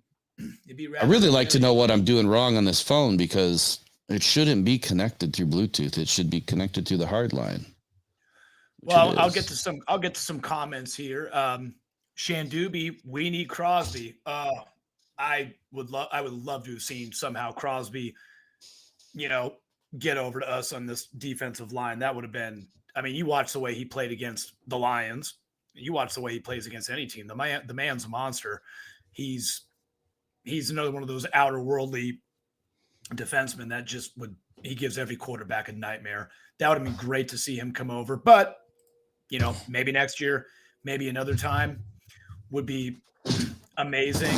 I really like to know what I'm doing wrong on this phone because it shouldn't be connected through Bluetooth. It should be connected through the hard line. Well, I'll get to some comments here. Shandubi, we need Crosby. I would love to have seen somehow Crosby, get over to us on this defensive line. That would have been, you watch the way he played against the Lions. You watch the way he plays against any team. The man's a monster. He's another one of those outer worldly defensemen that he gives every quarterback a nightmare. That would have been great to see him come over, but maybe next year, maybe another time would be amazing.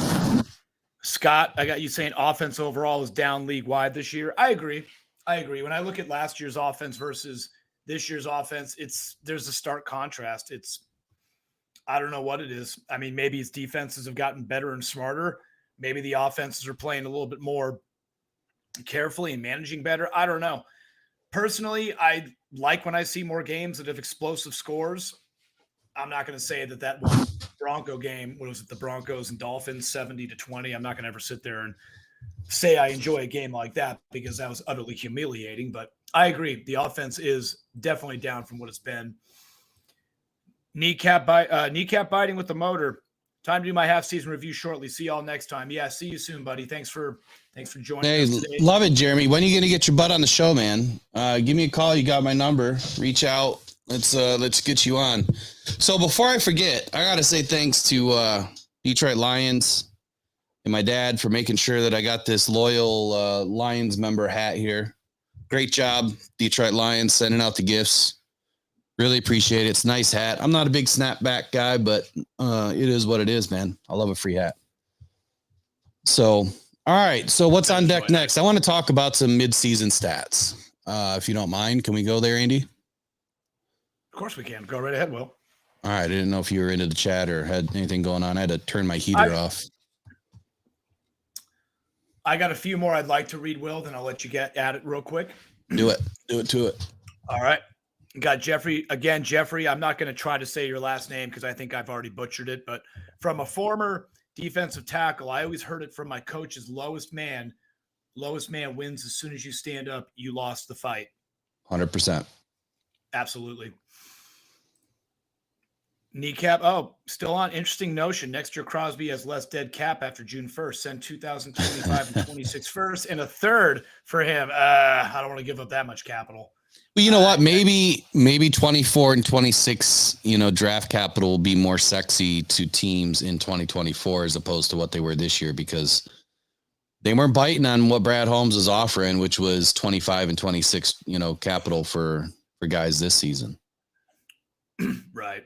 Scott, I got you saying offense overall is down league wide this year. I agree. When I look at last year's offense versus this year's offense, there's a stark contrast. I don't know what it is. Maybe his defenses have gotten better and smarter. Maybe the offenses are playing a little bit more carefully and managing better. I don't know. Personally, I like when I see more games that have explosive scores. I'm not going to say that one Bronco game, what was it, the Broncos and Dolphins, 70-20. I'm not going to ever sit there and say I enjoy a game like that because that was utterly humiliating. But I agree. The offense is definitely down from what it's been. Kneecap biting with the motor. Time to do my half-season review shortly. See y'all next time. Yeah, see you soon, buddy. Thanks for joining us today. Love it, Jeremy. When are you going to get your butt on the show, man? Give me a call. You got my number. Reach out. Let's get you on. So before I forget, I got to say thanks to Detroit Lions and my dad for making sure that I got this loyal Lions member hat here. Great job, Detroit Lions, sending out the gifts. Really appreciate it. It's a nice hat. I'm not a big snapback guy, but it is what it is, man. I love a free hat. So, all right. So what's on deck next? I want to talk about some mid-season stats. If you don't mind, can we go there, Andy? Of course we can. Go right ahead, Will. All right. I didn't know if you were into the chat or had anything going on. I had to turn my heater off. I got a few more I'd like to read, Will, then I'll let you get at it real quick. Do it to it. All right. Got Jeffrey. Again, Jeffrey, I'm not going to try to say your last name because I think I've already butchered it. But from a former defensive tackle, I always heard it from my coach's lowest man. Lowest man wins as soon as you stand up. You lost the fight. 100%. Absolutely. Kneecap. Oh, still on. Interesting notion. Next year, Crosby has less dead cap after June 1st. Send 2025 and 26 first and a third for him. I don't want to give up that much capital. Well, you know what? Maybe 24 and 26, draft capital will be more sexy to teams in 2024 as opposed to what they were this year because they weren't biting on what Brad Holmes was offering, which was 25 and 26, capital for guys this season. Right.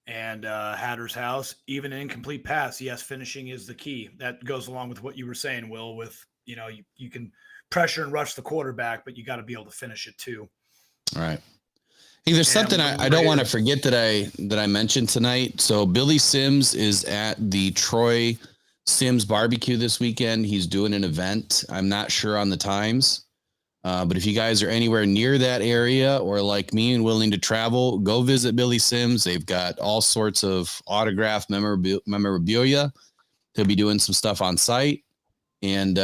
And Hatter's house, even an incomplete pass. Yes, finishing is the key. That goes along with what you were saying, Will, with, you can pressure and rush the quarterback, but you got to be able to finish it too. All right. Hey, there's something I don't want to forget that I mentioned tonight. So Billy Sims is at the Troy Sims barbecue this weekend. He's doing an event. I'm not sure on the times. But if you guys are anywhere near that area or like me and willing to travel, go visit Billy Sims. They've got all sorts of autographed memorabilia. He'll be doing some stuff on site, and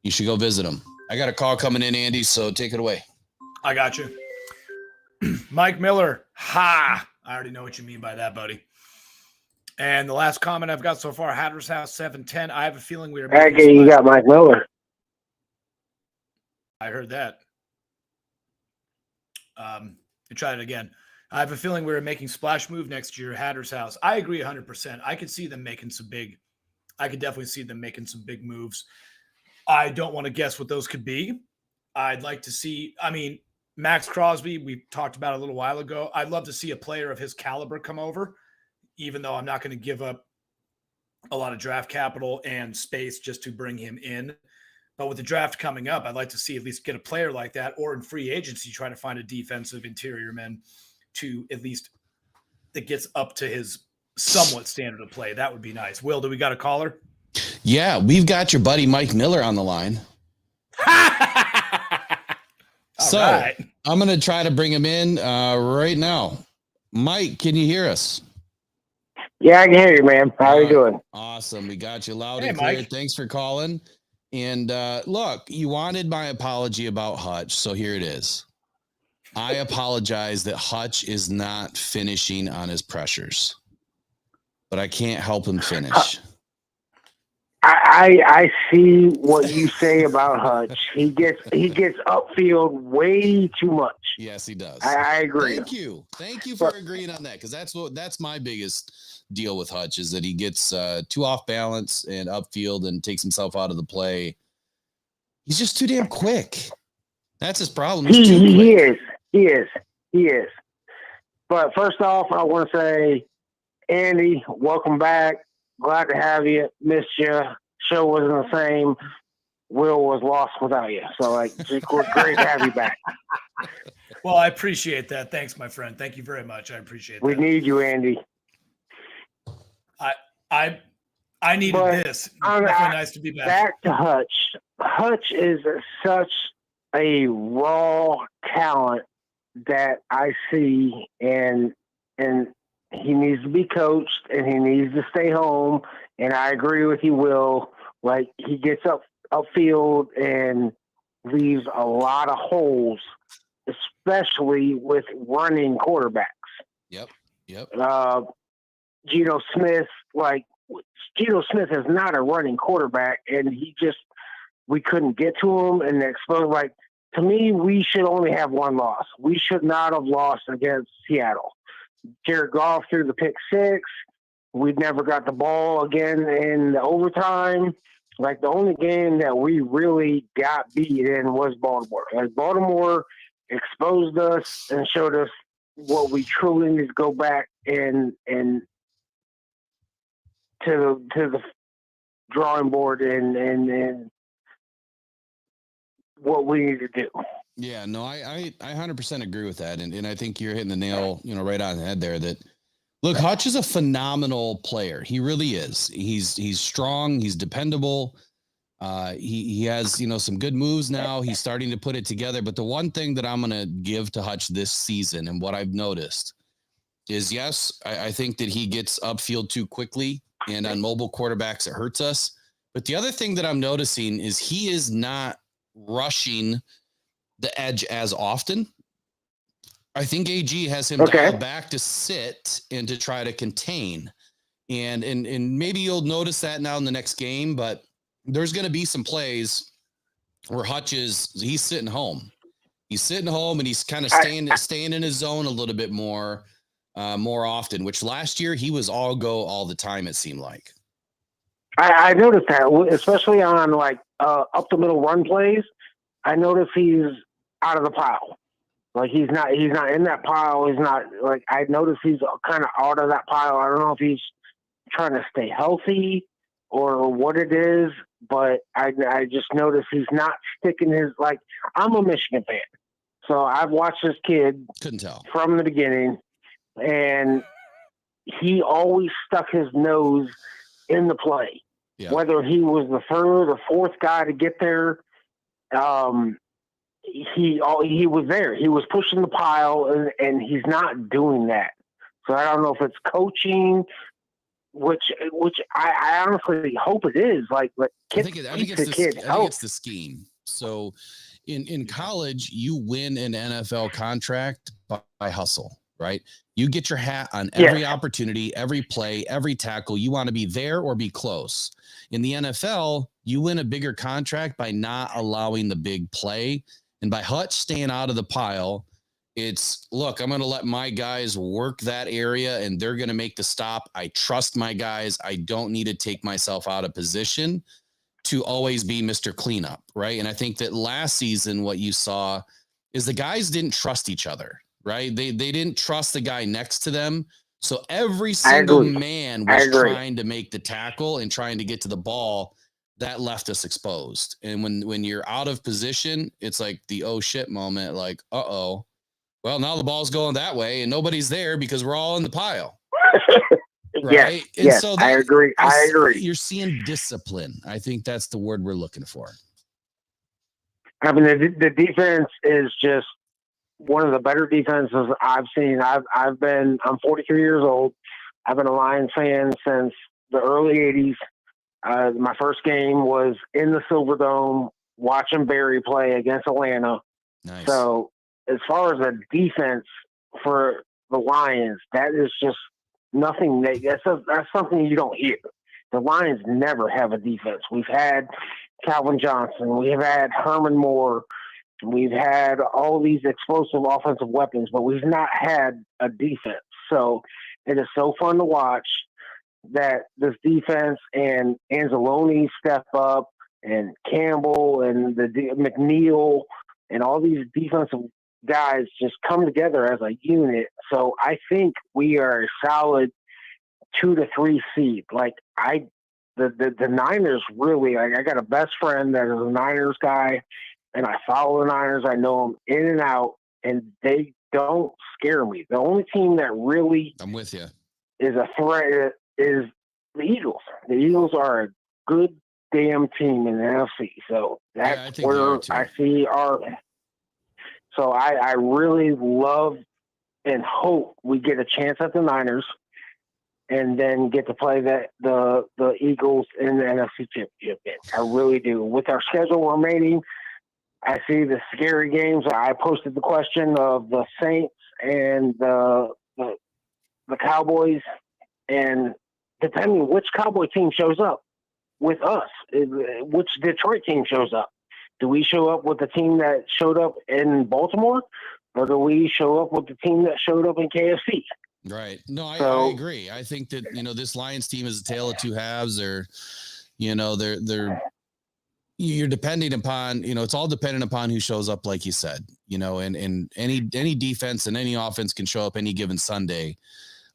you should go visit him. I got a call coming in, Andy, so take it away. I got you. Mike Miller. Ha! I already know what you mean by that, buddy. And the last comment I've got so far, Hatter's House 710. I have a feeling we are. Okay, you got Mike Miller. I heard that. Try it again. I have a feeling we're making splash move next year. Hatter's House. I agree 100%. I could see them making I could definitely see them making some big moves. I don't want to guess what those could be. I'd like to see, Max Crosby, we talked about a little while ago. I'd love to see a player of his caliber come over, even though I'm not going to give up a lot of draft capital and space just to bring him in. But with the draft coming up, I'd like to see at least get a player like that, or in free agency, try to find a defensive interior man to at least that gets up to his somewhat standard of play. That would be nice. Will, do we got a caller? Yeah, we've got your buddy Mike Miller on the line. So right. I'm going to try to bring him in right now. Mike, can you hear us? Yeah, I can hear you, man. How you doing? Awesome. We got you loud Hey, and clear. Mike. Thanks for calling. And look, you wanted my apology about Hutch, so here it is. I apologize that Hutch is not finishing on his pressures, but I can't help him finish. I see what you say about Hutch. He gets upfield way too much. Yes, he does. I agree. Thank you for agreeing on that, because that's my biggest deal with Hutch, is that he gets too off balance and upfield and takes himself out of the play. He's just too damn quick. That's his problem. He's too quick. He is. But first off, I want to say, Andy, welcome back. Glad to have you. Missed you. Show wasn't the same. Will was lost without you. So, just great to have you back. Well, I appreciate that. Thanks, my friend. Thank you very much. I appreciate that. We need you, Andy. I needed this. Definitely nice to be back. Back to Hutch. Hutch is such a raw talent that I see, and he needs to be coached, and he needs to stay home. And I agree with you, Will. He gets upfield and leaves a lot of holes, especially with running quarterbacks. Yep. Geno Smith, Geno Smith is not a running quarterback, and we couldn't get to him and expose. To me, we should only have one loss. We should not have lost against Seattle. Jared Goff threw the pick six. We never got the ball again in the overtime. The only game that we really got beat in was Baltimore. Baltimore exposed us and showed us what we truly need to go back and to the drawing board and what we need to do. Yeah, no, I 100% agree with that. And I think you're hitting the nail, right on the head there. That, look, Hutch is a phenomenal player. He really is. He's strong. He's dependable. He has, some good moves now. He's starting to put it together. But the one thing that I'm going to give to Hutch this season, and what I've noticed, is yes, I think that he gets upfield too quickly, and on mobile quarterbacks, it hurts us. But the other thing that I'm noticing is he is not rushing the edge as often. I think AG has him dialed back to sit and to try to contain. And maybe you'll notice that now in the next game, but there's going to be some plays where Hutch he's sitting home. He's sitting home and he's kind of staying in his zone a little bit more often, which last year he was all go all the time, it seemed like. I noticed that, especially on up the middle run plays. I noticed he's out of the pile. He's not in that pile. He's not I noticed he's kind of out of that pile. I don't know if he's trying to stay healthy or what it is, but I just noticed he's not sticking his, I'm a Michigan fan. So I've watched this kid couldn't tell from the beginning, and he always stuck his nose in the play. Yeah. Whether he was the third or fourth guy to get there, he was there. He was pushing the pile, and he's not doing that. So I don't know if it's coaching, which I honestly hope it is. I think it's the scheme. So in college, you win an NFL contract by hustle, right? You get your hat on every opportunity, every play, every tackle. You want to be there or be close. In the NFL, you win a bigger contract by not allowing the big play. And by Hutch staying out of the pile, it's, look, I'm going to let my guys work that area and they're going to make the stop. I trust my guys. I don't need to take myself out of position to always be Mr. Cleanup, right? And I think that last season, what you saw is the guys didn't trust each other, right? They didn't trust the guy next to them. So every single man was trying to make the tackle and trying to get to the ball. That left us exposed. And when you're out of position, it's like the oh shit moment, well, now the ball's going that way and nobody's there because we're all in the pile. right? And yes, so I agree. I agree. You're seeing discipline. I think that's the word we're looking for. I mean, the defense is just one of the better defenses I've seen. I'm 43 years old. I've been a Lions fan since the early 80s. My first game was in the Silverdome watching Barry play against Atlanta. Nice. So as far as a defense for the Lions, that is just nothing. That's something you don't hear. The Lions never have a defense. We've had Calvin Johnson. We've had Herman Moore. We've had all these explosive offensive weapons, but we've not had a defense. So it is so fun to watch that this defense and Anzalone step up, and Campbell and McNeil and all these defensive guys just come together as a unit. So I think we are a solid 2 to 3 seed. Like the Niners really, I got a best friend that is a Niners guy, and I follow the Niners. I know them in and out, and they don't scare me. The only team that really I'm with you is a threat is the Eagles. The Eagles are a good damn team in the NFC. So that's where I see our. So I really love and hope we get a chance at the Niners, and then get to play the Eagles in the NFC Championship game. I really do. With our schedule remaining, I see the scary games. I posted the question of the Saints and the Cowboys, and depending which Cowboy team shows up with us, which Detroit team shows up. Do we show up with the team that showed up in Baltimore, or do we show up with the team that showed up in KFC? Right. No, I agree. I think that, this Lions team is a tale of two halves, or, you're depending upon, it's all dependent upon who shows up, like you said, and any defense and any offense can show up any given Sunday.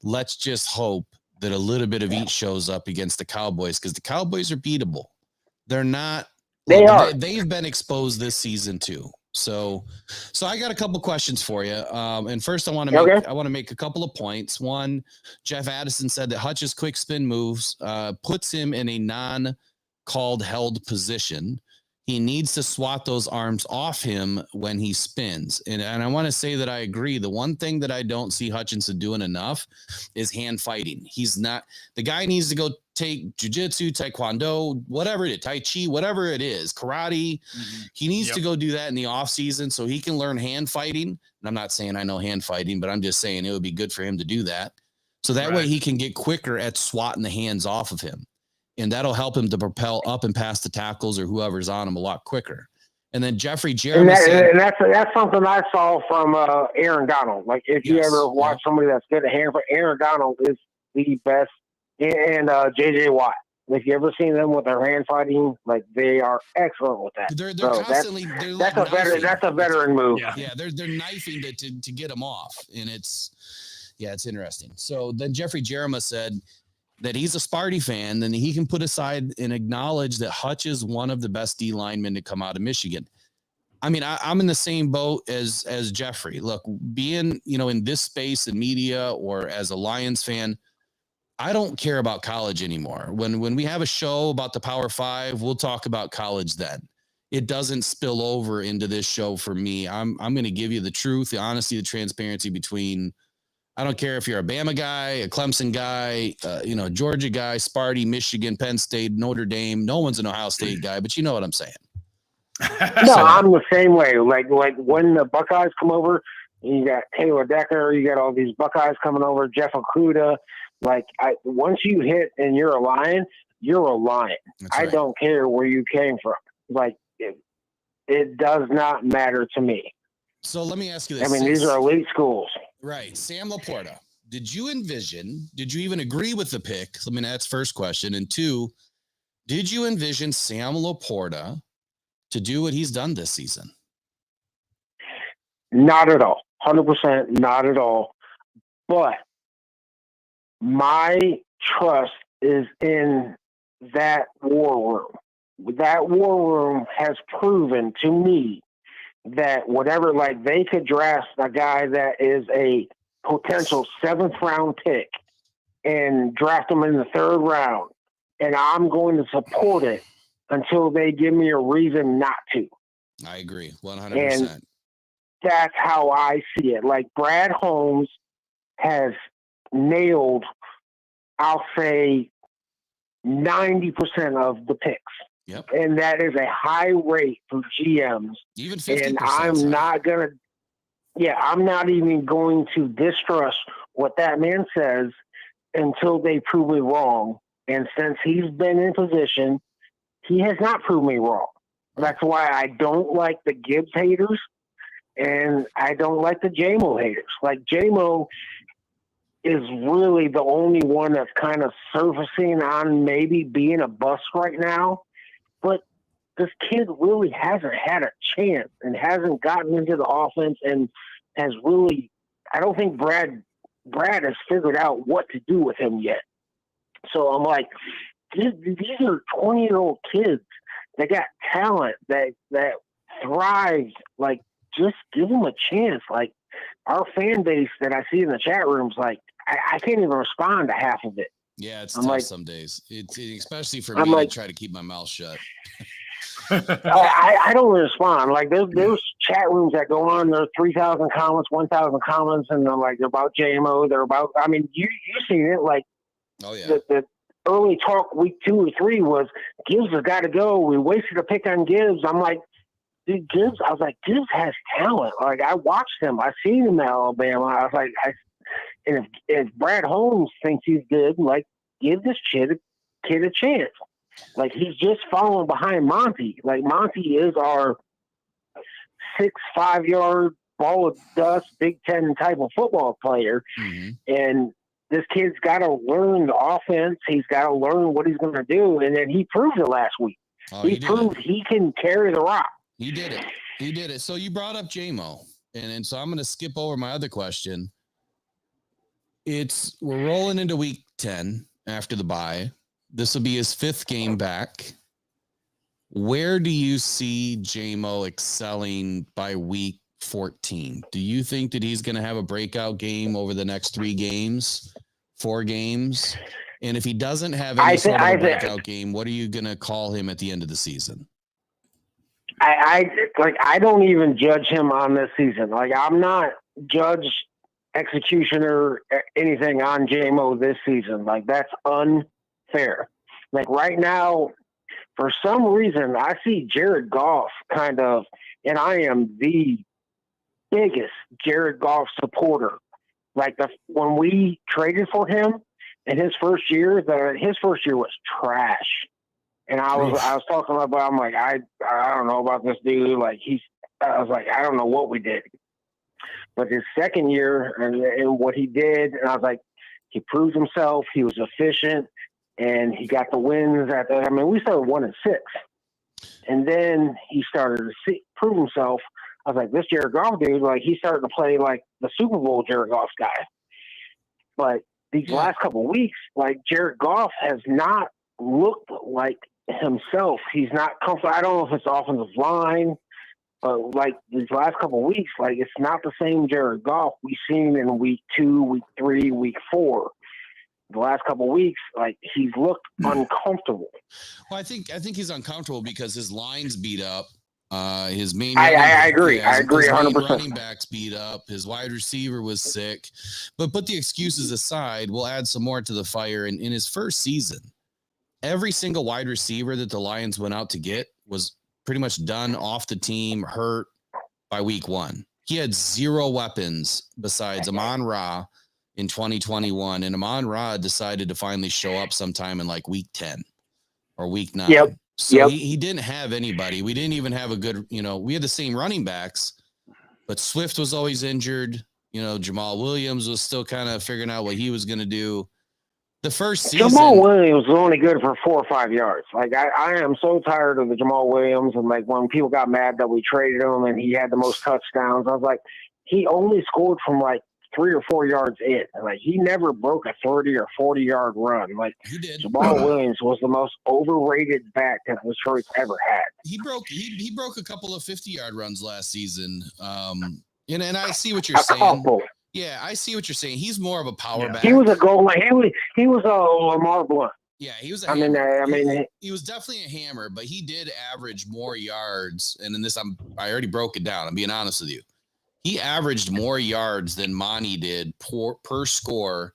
Let's just hope that a little bit of each shows up against the Cowboys, because the Cowboys are beatable. They're not. They've been exposed this season too. So I got a couple questions for you. And first, I want to make a couple of points. One, Jeff Addison said that Hutch's quick spin moves puts him in a non-called held position. He needs to swat those arms off him when he spins. And I want to say that I agree. The one thing that I don't see Hutchinson doing enough is hand fighting. The guy needs to go take jiu-jitsu, taekwondo, whatever it is, tai chi, whatever it is, karate. Mm-hmm. He needs to go do that in the off season so he can learn hand fighting. And I'm not saying I know hand fighting, but I'm just saying it would be good for him to do that. So that way he can get quicker at swatting the hands off of him. And that'll help him to propel up and past the tackles or whoever's on him a lot quicker. And then Jeffrey Jeremy said, and that's something I saw from Aaron Donald. Like, if you ever watch somebody that's good at hand, Aaron Donald is the best, and J.J. Watt. If you ever seen them with their hand fighting, like, they are excellent with that. They're constantly. That's a veteran move. Yeah, they're knifing to get them off, and it's interesting. So then Jeffrey Jeremy said that he's a Sparty fan, then he can put aside and acknowledge that Hutch is one of the best D linemen to come out of Michigan. I mean, I'm in the same boat as Jeffrey. Look, being, in this space in media or as a Lions fan, I don't care about college anymore. When we have a show about the Power Five, we'll talk about college then. It doesn't spill over into this show for me. I'm going to give you the truth, the honesty, the transparency between. I don't care if you're a Bama guy, a Clemson guy, Georgia guy, Sparty, Michigan, Penn State, Notre Dame. No one's an Ohio State guy, but you know what I'm saying. No, I'm the same way. Like when the Buckeyes come over, you got Taylor Decker, you got all these Buckeyes coming over, Jeff Okuda. Like, once you hit and you're a Lion, you're a Lion. I don't care where you came from. Like, it does not matter to me. So let me ask you this. I mean, these are elite schools. Right. Sam Laporta, did you even agree with the pick? I mean, that's first question. And two, did you envision Sam Laporta to do what he's done this season? Not at all. 100% not at all. But my trust is in that war room. That war room has proven to me that whatever, like, they could draft a guy that is a potential 7th round pick and draft them in the 3rd round. And I'm going to support it until they give me a reason not to. I agree 100%. And that's how I see it. Like Brad Holmes has nailed, I'll say, 90% of the picks. Yep. And that is a high rate for GMs. Even 50%. And I'm not even going to distrust what that man says until they prove me wrong. And since he's been in position, he has not proved me wrong. That's why I don't like the Gibbs haters and I don't like the JMO haters. Like JMO is really the only one that's kind of surfacing on maybe being a bust right now. But this kid really hasn't had a chance and hasn't gotten into the offense and has really, I don't think Brad has figured out what to do with him yet. So I'm like, these are 20-year-old kids that got talent that thrive. Like, just give them a chance. Like, our fan base that I see in the chat rooms, like, I can't even respond to half of it. Yeah, it's I'm tough like, some days. It's especially for I'm me like, to try to keep my mouth shut. I don't respond. Like, there's chat rooms that go on. There's 3,000 comments, 1,000 comments, and they're like, they're about JMO. They're about. I mean, you seen it. Like, Oh yeah. The early talk week 2 or 3 was Gibbs has got to go. We wasted a pick on Gibbs. I'm like, dude, Gibbs. I was like, Gibbs has talent. Like, I watched him. I seen him at Alabama. I was like, and if Brad Holmes thinks he's good, like, give this kid a chance. Like, he's just following behind Monty. Like, Monty is our 6'5" yard ball of dust, Big Ten type of football player, and this kid's got to learn the offense. He's got to learn what he's going to do, and then he proved it last week. He proved he can carry the rock. He did it. So you brought up JMO, and so I'm going to skip over my other question. We're rolling into week 10 after the bye. This will be his 5th game back. Where do you see JMO excelling by week 14? Do you think that he's going to have a breakout game over the next 3 games, 4 games? And if he doesn't have any sort of a breakout game, what are you going to call him at the end of the season? I don't even judge him on this season. Like, I'm not judge, executioner, anything on JMO this season. Like, that's unfair. Like, right now, for some reason, I see Jared Goff kind of, and I am the biggest Jared Goff supporter. Like, when we traded for him in his first year, his first year was trash. And I was talking about, I'm like, I don't know about this dude. Like, I was like, I don't know what we did. But his second year and what he did, and I was like, he proved himself. He was efficient, and he got the wins. We started 1-6, and then he started to prove himself. I was like, this Jared Goff dude, like, he's starting to play like the Super Bowl Jared Goff guy. But these last couple of weeks, like, Jared Goff has not looked like himself. He's not comfortable. I don't know if it's the offensive line, but like these last couple of weeks, like, it's not the same Jared Goff we've seen in week 2, week 3, week 4. The last couple of weeks, like, he's looked uncomfortable. Well, I think he's uncomfortable because his line's beat up. His main I agree. I agree 100%. Running backs beat up. His wide receiver was sick. But put the excuses aside, we'll add some more to the fire. And in his first season, every single wide receiver that the Lions went out to get was pretty much done off the team, hurt by week 1. He had 0 weapons besides Amon-Ra in 2021, and Amon-Ra decided to finally show up sometime in like week 10 or week 9. Yep. So he didn't have anybody. We didn't even have a good, we had the same running backs, but Swift was always injured. Jamal Williams was still kind of figuring out what he was going to do. The first season, Jamal Williams was only good for 4 or 5 yards. Like, I am so tired of the Jamal Williams, and like when people got mad that we traded him and he had the most touchdowns, I was like, he only scored from like 3 or 4 yards in. Like, he never broke a 30 or 40 yard run. Like, he did. Jamal Williams was the most overrated back that Detroit's ever had. He broke a couple of 50-yard runs last season. And I see what you're saying. Yeah, I see what you're saying. He's more of a power Yeah. back. He was a goal line. He was a Lamar Blunt. Yeah, he was. I mean, He was definitely a hammer, but he did average more yards. And in this, I already broke it down. I'm being honest with you. He averaged more yards than Monty did per score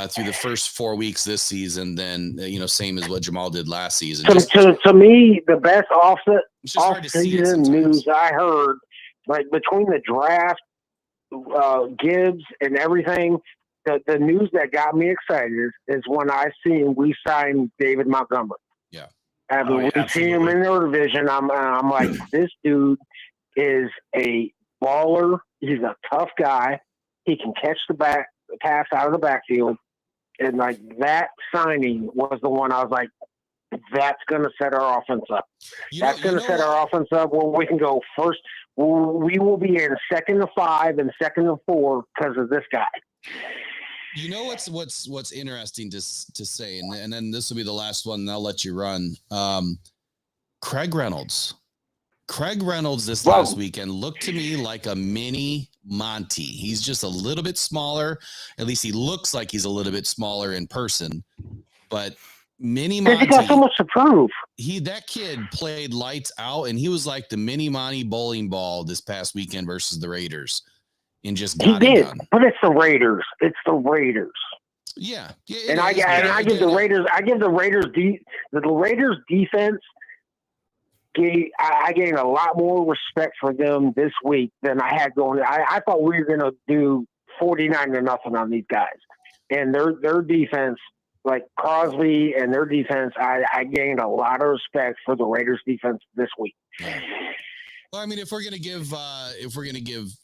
through the first 4 weeks this season than same as what Jamal did last season. To me, the best It's just hard to see it off-season sometimes. news I heard, like between the draft, Gibbs, and everything, the news that got me excited is when I seen we signed David Montgomery. Yeah. And when we see him in their division, I'm like, this dude is a baller. He's a tough guy. He can catch the pass out of the backfield. And like that signing was the one I was like, that's going to set our offense up. That's going to set our offense up where we can go first. We will be in 2nd and 5 and 2nd and 4 because of this guy. You know what's interesting to say, and then this will be the last one, and I'll let you run. Craig Reynolds this last weekend looked to me like a mini Monty. He's just a little bit smaller. At least he looks like he's a little bit smaller in person. But mini Monty, he got so much to prove. That kid played lights out, and he was like the mini Monty bowling ball this past weekend versus the Raiders. And just got it done. But it's the Raiders. Yeah, and I give the Raiders. The Raiders defense. I gained a lot more respect for them this week than I had going. I thought we were going to do 49-0 on these guys, and their defense, like Crosby and their defense, I gained a lot of respect for the Raiders defense this week. Yeah. Well, I mean, if we're gonna give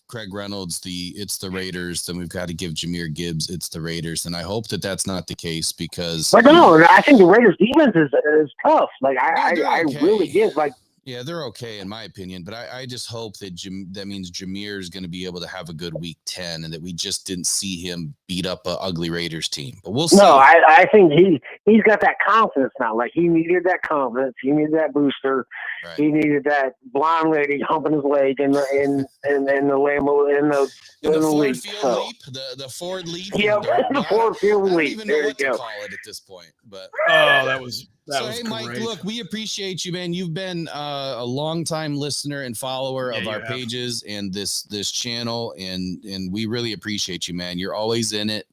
Craig Reynolds it's the Raiders, then we've got to give Jahmyr Gibbs it's the Raiders, and I hope that that's not the case because. But no, I think the Raiders defense is tough. Like I really did like. Yeah, they're okay in my opinion, but I just hope that that means Jahmyr is going to be able to have a good week 10, and that we just didn't see him beat up an ugly Raiders team. But we'll see. No, I think he's got that confidence now. Like he needed that confidence, he needed that booster, right. He needed that blonde lady humping his leg in the Lambeau in the Ford field leap, the Ford leap. Yeah, the Ford field leap. I don't even know what to call it at this point, but that was. Hey, Mike, look, we appreciate you, man. You've been a longtime listener and follower of our pages and this channel, and we really appreciate you, man. You're always in it.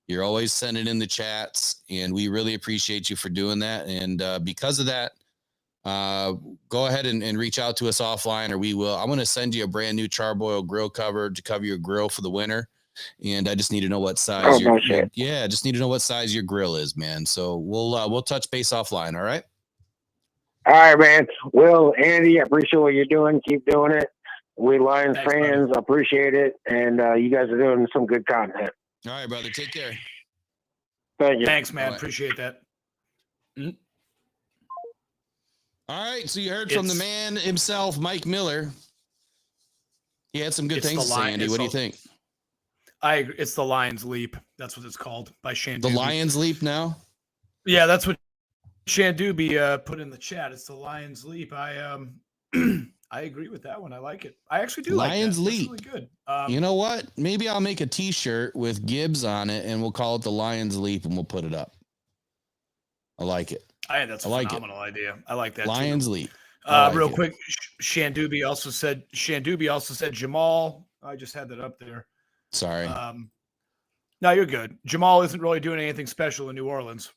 You're always sending in the chats, and we really appreciate you for doing that. And because of that, go ahead and reach out to us offline, or we will. I'm going to send you a brand new charbroil grill cover to cover your grill for the winter. And I just need to know what size just need to know what size your grill is, man. So we'll touch base offline. All right. All right, man. Well, Andy, I appreciate what you're doing. Keep doing it. We Lions fans appreciate it. And you guys are doing some good content. All right, brother. Take care. Thank you. Thanks, man. Bye. Appreciate that. Mm-hmm. All right. So you heard from the man himself, Mike Miller. He had some good things to say, Andy. What do you think? I agree. It's the Lions Leap. That's what it's called by Shandubi. The Lions Leap now? Yeah, that's what Shandubi put in the chat. It's the Lions Leap. I agree with that one. I like it. I actually do Lions like that. Leap. That's really good. You know what? Maybe I'll make a T-shirt with Gibbs on it, and we'll call it the Lions Leap, and we'll put it up. I like it. That's a phenomenal idea. I like that. Lions Leap. Real quick, Shandubi also said Jamal. I just had that up there. Sorry. No, you're good. Jamal isn't really doing anything special in New Orleans.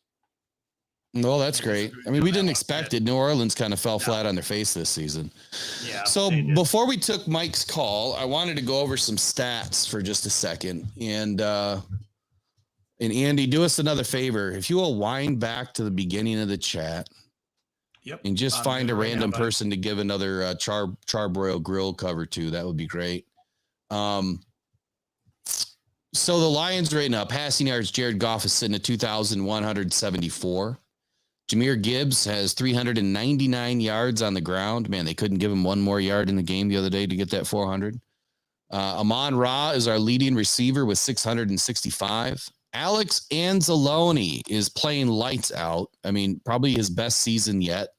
Well, that's great. I mean, we didn't expect it. New Orleans kind of fell flat on their face this season. Yeah. So before we took Mike's call, I wanted to go over some stats for just a second. And Andy, do us another favor. If you will wind back to the beginning of the chat. Yep. And just find a random person to give another charbroil grill cover to. That would be great. So the Lions right now, passing yards, Jared Goff is sitting at 2,174. Jahmyr Gibbs has 399 yards on the ground. Man, they couldn't give him one more yard in the game the other day to get that 400. Amon-Ra is our leading receiver with 665. Alex Anzalone is playing lights out. I mean, probably his best season yet.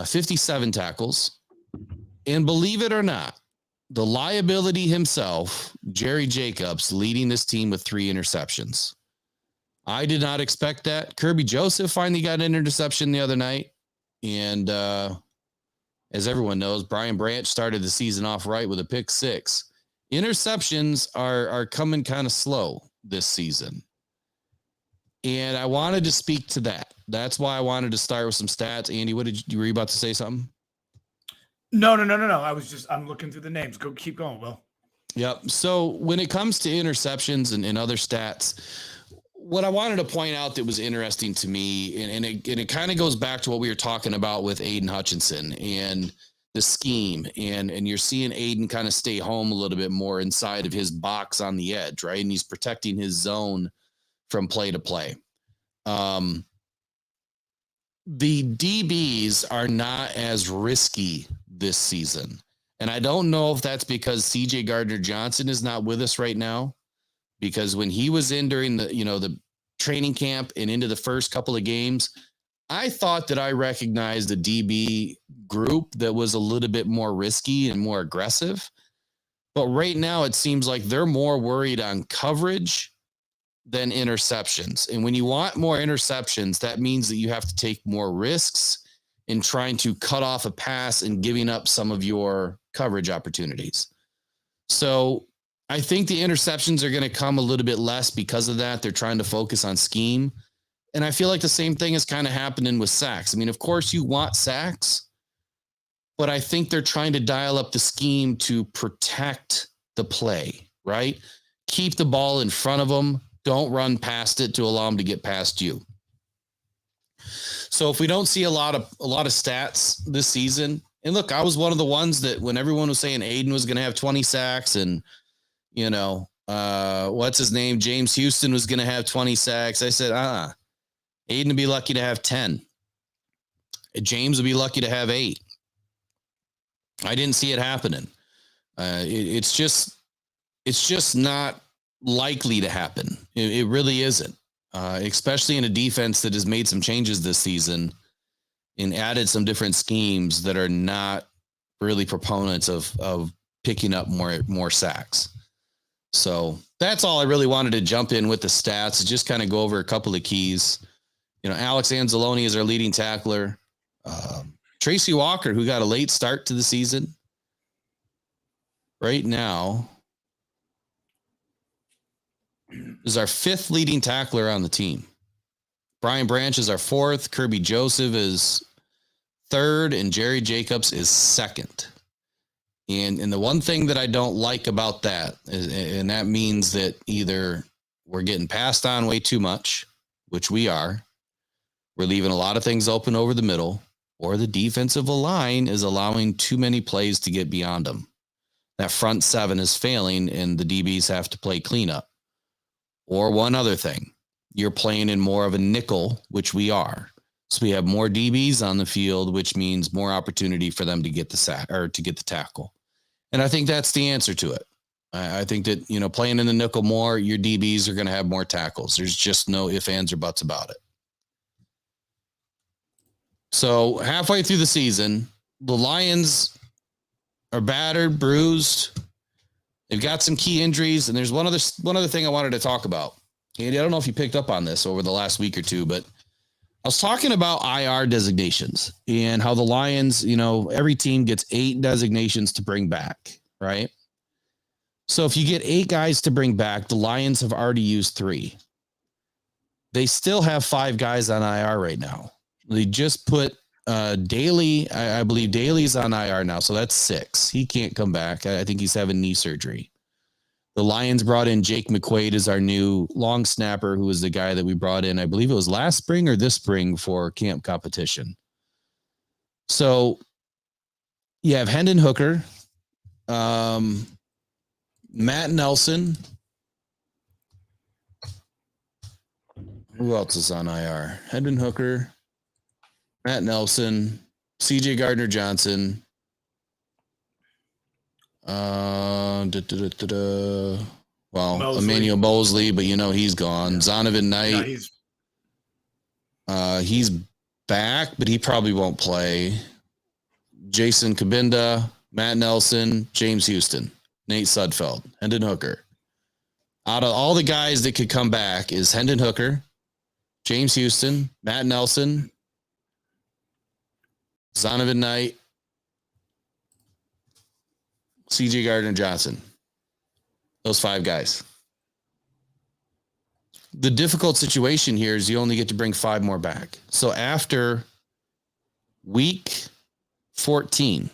57 tackles. And believe it or not, the liability himself, Jerry Jacobs, leading this team with 3 interceptions. I did not expect that. Kirby Joseph finally got an interception the other night. And as everyone knows, Brian Branch started the season off right with a pick 6. Interceptions are coming kind of slow this season. And I wanted to speak to that. That's why I wanted to start with some stats. Andy, were you about to say something? No. I'm looking through the names. Keep going, Will. Yep. So when it comes to interceptions and other stats, what I wanted to point out that was interesting to me, and it kind of goes back to what we were talking about with Aiden Hutchinson and the scheme, and you're seeing Aiden kind of stay home a little bit more inside of his box on the edge, right? And he's protecting his zone from play to play. The DBs are not as risky this season. And I don't know if that's because CJ Gardner-Johnson is not with us right now, because when he was in during the training camp and into the first couple of games, I thought that I recognized a DB group that was a little bit more risky and more aggressive. But right now it seems like they're more worried on coverage than interceptions. And when you want more interceptions, that means that you have to take more risks in trying to cut off a pass and giving up some of your coverage opportunities. So I think the interceptions are going to come a little bit less because of that. They're trying to focus on scheme. And I feel like the same thing is kind of happening with sacks. I mean, of course you want sacks, but I think they're trying to dial up the scheme to protect the play, right? Keep the ball in front of them. Don't run past it to allow them to get past you. So if we don't see a lot of stats this season, and look, I was one of the ones that when everyone was saying Aiden was going to have 20 sacks and, what's his name? James Houston was going to have 20 sacks. I said, Aiden would be lucky to have 10. James would be lucky to have 8. I didn't see it happening. It's just not likely to happen. It really isn't, especially in a defense that has made some changes this season and added some different schemes that are not really proponents of picking up more sacks. So that's all I really wanted to jump in with the stats, just kind of go over a couple of keys. Alex Anzalone is our leading tackler. Tracy Walker, who got a late start to the season, right now is our 5th leading tackler on the team. Brian Branch is our 4th. Kirby Joseph is 3rd, and Jerry Jacobs is 2nd. And the one thing that I don't like about that and that means that either we're getting passed on way too much, which we are. We're leaving a lot of things open over the middle, or the defensive line is allowing too many plays to get beyond them. That front 7 is failing, and the DBs have to play cleanup. Or one other thing, you're playing in more of a nickel, which we are. So we have more DBs on the field, which means more opportunity for them to get the sack or to get the tackle. And I think that's the answer to it. I think that, playing in the nickel more, your DBs are going to have more tackles. There's just no ifs, ands, or buts about it. So halfway through the season, the Lions are battered, bruised. They've got some key injuries, and there's one other thing I wanted to talk about. Andy, I don't know if you picked up on this over the last week or two, but I was talking about IR designations and how the Lions, every team gets 8 designations to bring back, right? So if you get 8 guys to bring back, the Lions have already used 3. They still have 5 guys on IR right now. They just put Daly, I believe Daly's on IR now, so that's 6. He can't come back. I think he's having knee surgery. The Lions brought in Jake McQuaid as our new long snapper, who was the guy that we brought in, I believe it was last spring or this spring for camp competition. So you have Hendon Hooker, Matt Nelson. Who else is on IR? Hendon Hooker, Matt Nelson, CJ Gardner-Johnson. Well, Mosley. Emmanuel Mosley, but he's gone. Yeah. Zonovan Knight. He's back, but he probably won't play. Jason Kabinda, Matt Nelson, James Houston, Nate Sudfeld, Hendon Hooker. Out of all the guys that could come back is Hendon Hooker, James Houston, Matt Nelson, Zonovan Knight, CJ Gardner-Johnson. Those 5 guys. The difficult situation here is you only get to bring 5 more back. So after week 14,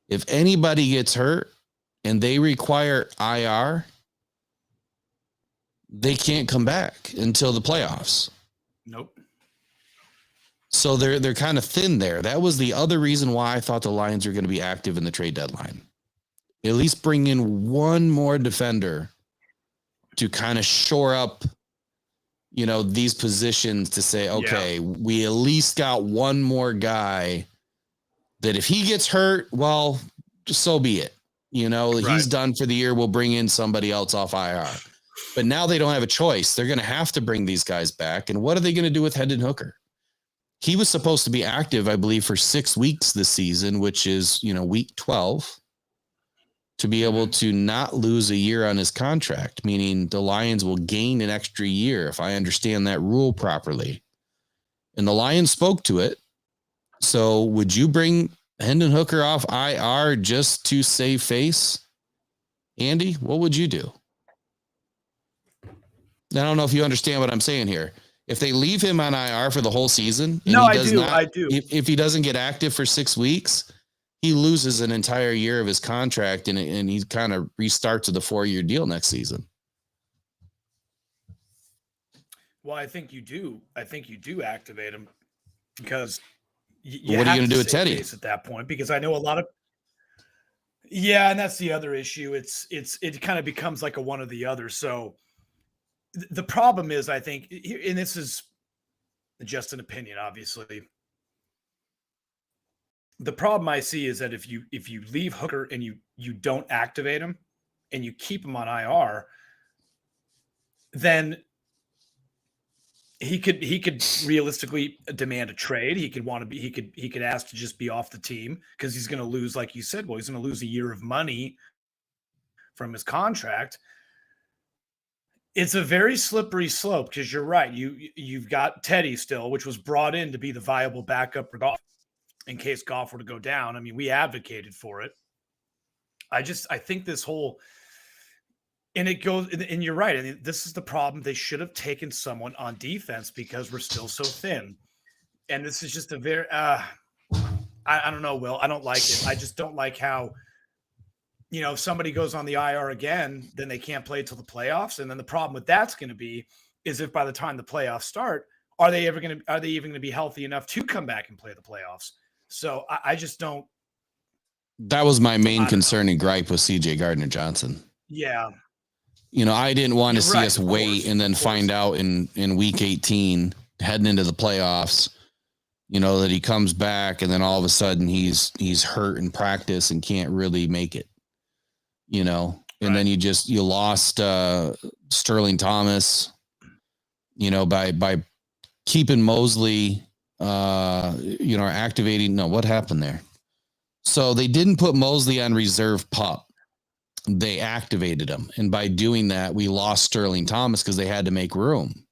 if anybody gets hurt and they require IR, they can't come back until the playoffs. Nope. So they're kind of thin there. That was the other reason why I thought the Lions were going to be active in the trade deadline. At least bring in one more defender to kind of shore up, these positions to say, okay, we at least got one more guy that if he gets hurt, well, so be it. He's done for the year. We'll bring in somebody else off IR. But now they don't have a choice. They're going to have to bring these guys back. And what are they going to do with Hendon Hooker? He was supposed to be active, I believe, for 6 weeks this season, which is, week 12, to be able to not lose a year on his contract, meaning the Lions will gain an extra year, if I understand that rule properly. And the Lions spoke to it. So would you bring Hendon Hooker off IR just to save face? Andy, what would you do? I don't know if you understand what I'm saying here. If they leave him on IR for the whole season, and I do. If he doesn't get active for 6 weeks, he loses an entire year of his contract, and he kind of restarts with a 4-year deal next season. Well, I think you do. I think you do activate him because what are you going to do with Teddy at that point? Because I know a lot of. Yeah, and that's the other issue. It kind of becomes like a one or the other. So the problem is, I think, and this is just an opinion, obviously. The problem I see is that if you leave Hooker and you don't activate him and you keep him on IR, then he could realistically demand a trade. He could ask to just be off the team because he's going to lose, like you said, he's going to lose a year of money from his contract. It's a very slippery slope because you're right. You've got Teddy still, which was brought in to be the viable backup for Goff in case Goff were to go down. I mean, we advocated for it. I think this whole, and it goes, and you're right. I mean, this is the problem. They should have taken someone on defense because we're still so thin. And this is just a very, I don't know, Will. I don't like it. I just don't like how, if somebody goes on the IR again, then they can't play till the playoffs. And then the problem with that's going to be is if by the time the playoffs start, are they even going to be healthy enough to come back and play the playoffs? So I just don't. That was my main concern and gripe with CJ Gardner-Johnson. Yeah. I didn't want to see us wait and then find out in week 18 heading into the playoffs, that he comes back and then all of a sudden he's hurt in practice and can't really make it, and then you lost Sterling Thomas, by keeping Mosley, activating. No, what happened there? So they didn't put Mosley on reserve pup. They activated him. And by doing that, we lost Sterling Thomas because they had to make room.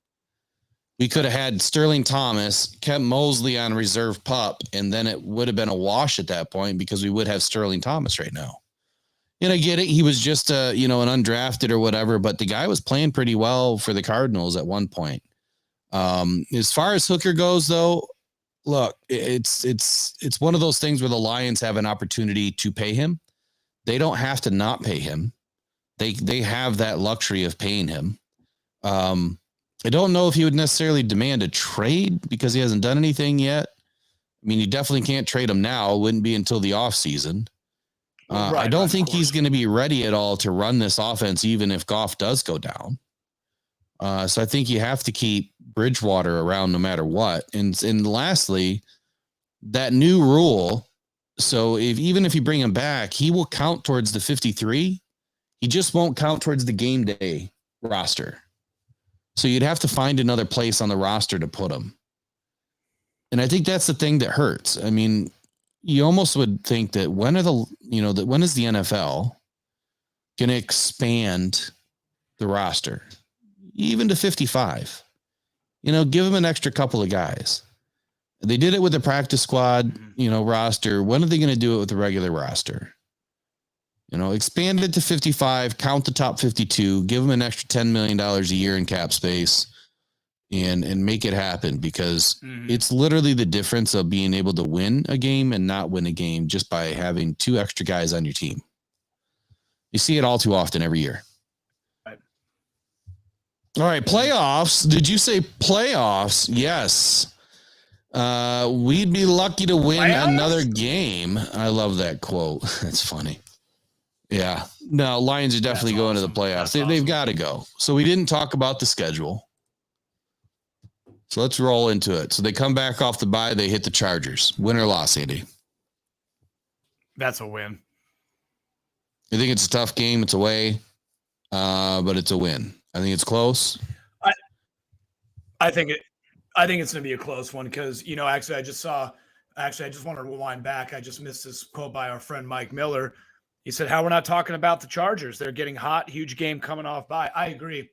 We could have had Sterling Thomas, kept Mosley on reserve pup, and then it would have been a wash at that point because we would have Sterling Thomas right now. And I get it. He was just, an undrafted or whatever, but the guy was playing pretty well for the Cardinals at one point. As far as Hooker goes, though, look, it's one of those things where the Lions have an opportunity to pay him. They don't have to not pay him. They have that luxury of paying him. I don't know if he would necessarily demand a trade because he hasn't done anything yet. I mean, you definitely can't trade him now. It wouldn't be until the offseason. I don't think he's going to be ready at all to run this offense, even if Goff does go down. So I think you have to keep Bridgewater around no matter what. And lastly, that new rule. So even if you bring him back, he will count towards the 53. He just won't count towards the game day roster. So you'd have to find another place on the roster to put him. And I think that's the thing that hurts. I mean, you almost would think that when is the NFL going to expand the roster even to 55? Give them an extra couple of guys. They did it with the practice squad, roster. When are they going to do it with the regular roster? Expand it to 55, count the top 52, give them an extra $10 million a year in cap space and make it happen, because it's literally the difference of being able to win a game and not win a game just by having 2 extra guys on your team. You see it all too often every year. Right. All right. Playoffs. Did you say playoffs? Yes. We'd be lucky to win another game. I love that quote. That's funny. Yeah. No, Lions are definitely going to the playoffs. They've got to go. So we didn't talk about the schedule. So let's roll into it. So they come back off the bye. They hit the Chargers. Win or loss, Andy? That's a win. I think it's a tough game. It's away, but it's a win. I think it's close. I think it's going to be a close one because, actually, I just want to rewind back. I just missed this quote by our friend Mike Miller. He said, how we're not talking about the Chargers. They're getting hot, huge game coming off by. I agree.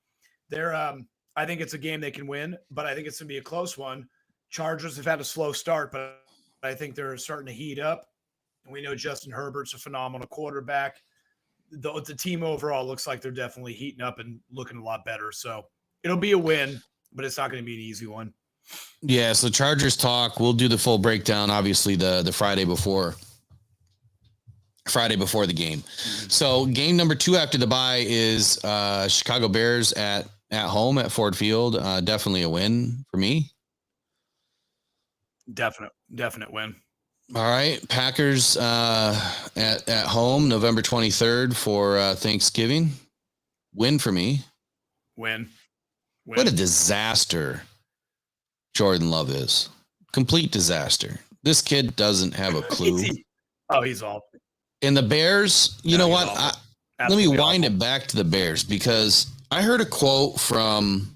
I think it's a game they can win, but I think it's going to be a close one. Chargers have had a slow start, but I think they're starting to heat up. And we know Justin Herbert's a phenomenal quarterback. The team overall looks like they're definitely heating up and looking a lot better. So it'll be a win, but it's not going to be an easy one. Yeah, so Chargers talk. We'll do the full breakdown, obviously, the Friday before the game. So game number 2 after the bye is Chicago Bears at home at Ford Field. Definitely a win for me. Definite win. All right. Packers at home November 23rd for Thanksgiving. Win for me. Win. What a disaster Jordan Love is. Complete disaster. This kid doesn't have a clue. He's awful. And the Bears, you know what? Let me wind awful. it back to the Bears, because I heard a quote from,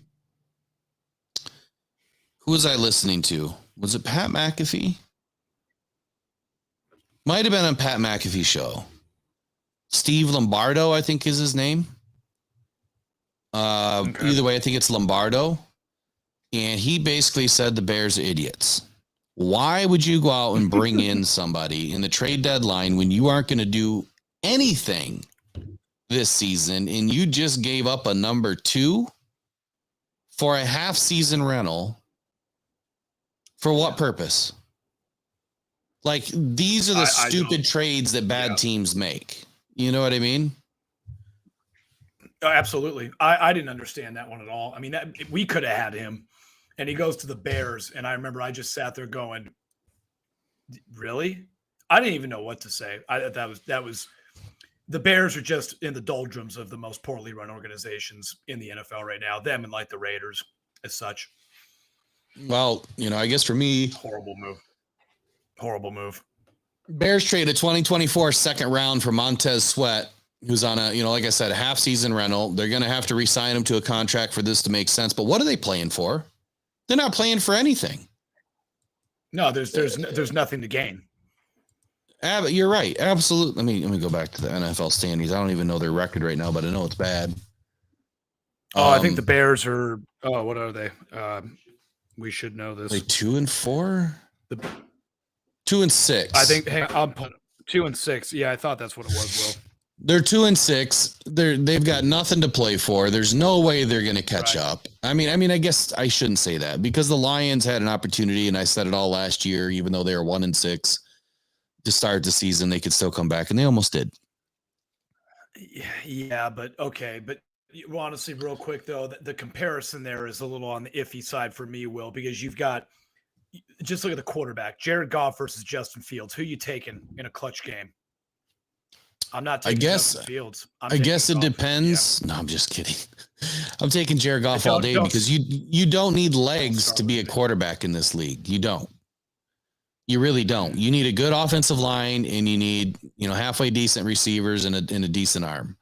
who was I listening to? Was it Pat McAfee? Might have been on Pat McAfee's show. Steve Lombardo, I think is his name. Okay. Either way, I think it's Lombardo. And he basically said the Bears are idiots. Why would you go out and bring in somebody in the trade deadline when you aren't going to do anything this season, and you just gave up a number 2 for a half-season rental? For what purpose? Like, these are the stupid trades that bad teams make. You know what I mean? Oh, absolutely. I didn't understand that one at all. I mean, we could have had him, and he goes to the Bears, and I remember I just sat there going, really? I didn't even know what to say. That was the Bears are just in the doldrums of the most poorly run organizations in the NFL right now, them and like the Raiders as such. Well, I guess for me, Horrible move. Bears trade a 2024 second round for Montez Sweat, who's on a, like I said, a half season rental. They're going to have to re-sign him to a contract for this to make sense. But what are they playing for? They're not playing for anything. No, there's nothing to gain. You're right. Absolutely. Let me go back to the NFL standings. I don't even know their record right now, but I know it's bad. I think the Bears are. Oh, what are they? We should know this. Are they 2-4? 2-6. I think. Hang on, I'm 2-6. Yeah, I thought that's what it was. Will. They're 2-6. They've got nothing to play for. There's no way they're going to catch up. I mean, I guess I shouldn't say that, because the Lions had an opportunity, and I said it all last year, even though they were 1-6 to start the season, they could still come back, and they almost did. Yeah, but okay. But honestly, real quick though, the comparison there is a little on the iffy side for me, Will, because you've got, just look at the quarterback, Jared Goff versus Justin Fields. Who you taking in a clutch game? I'm not taking Justin Fields. I guess it depends. Yeah. No, I'm just kidding. I'm taking Jared Goff all day, because you don't need legs to be a quarterback in this league. You don't. You really don't. You need a good offensive line, and you need, halfway decent receivers and a decent arm.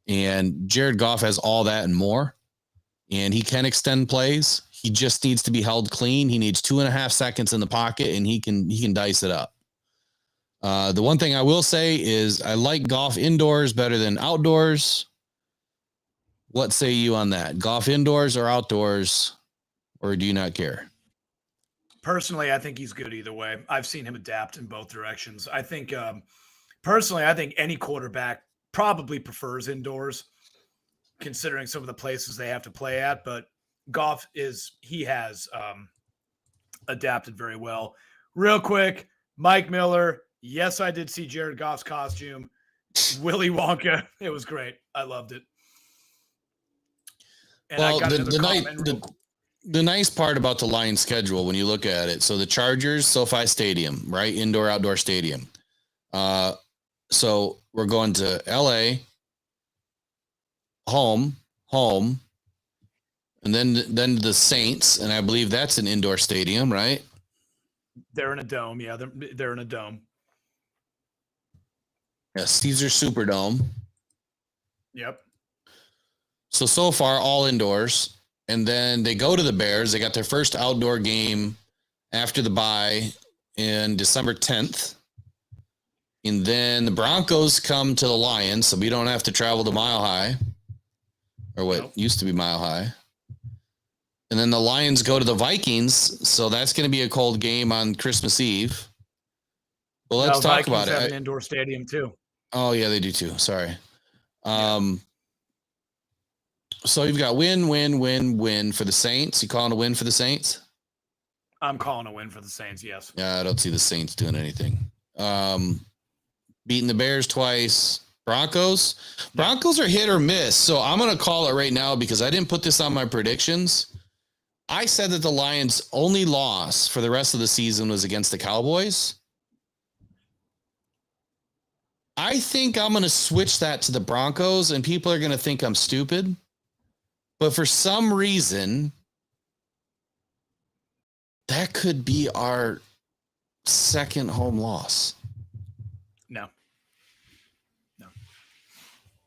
And Jared Goff has all that and more, and he can extend plays. He just needs to be held clean. He needs 2.5 seconds in the pocket, and he can dice it up. The one thing I will say is I like golf indoors better than outdoors. What say you on that? Golf indoors or outdoors, or do you not care? Personally, I think he's good either way. I've seen him adapt in both directions. I think, personally, I think any quarterback probably prefers indoors, considering some of the places they have to play at. But Goff he has adapted very well. Real quick, Mike Miller. Yes, I did see Jared Goff's costume. Willy Wonka. It was great. I loved it. And well, I got another comment. The nice part about the Lions schedule, when you look at it, so the Chargers, SoFi Stadium, right? Indoor, outdoor stadium. So we're going to LA, home, and then the Saints, and I believe that's an indoor stadium, right? They're in a dome. Yeah, they're in a dome. Yeah, Caesar Superdome. Yep. So far, all indoors. And then they go to the Bears. They got their first outdoor game after the bye in December 10th. And then the Broncos come to the Lions, so we don't have to travel to Mile High, or what used to be Mile High. And then the Lions go to the Vikings, so that's going to be a cold game on Christmas Eve. Well, let's talk about it. Have an indoor stadium too. Oh yeah, they do too. Sorry. So you've got win for the Saints. You calling a win for the Saints? I'm calling a win for the Saints, yes. Yeah, I don't see the Saints doing anything. Beating the Bears twice. Broncos are hit or miss. So I'm going to call it right now because I didn't put this on my predictions. I said that the Lions' only loss for the rest of the season was against the Cowboys. I think I'm going to switch that to the Broncos, and people are going to think I'm stupid. But for some reason, that could be our second home loss. No.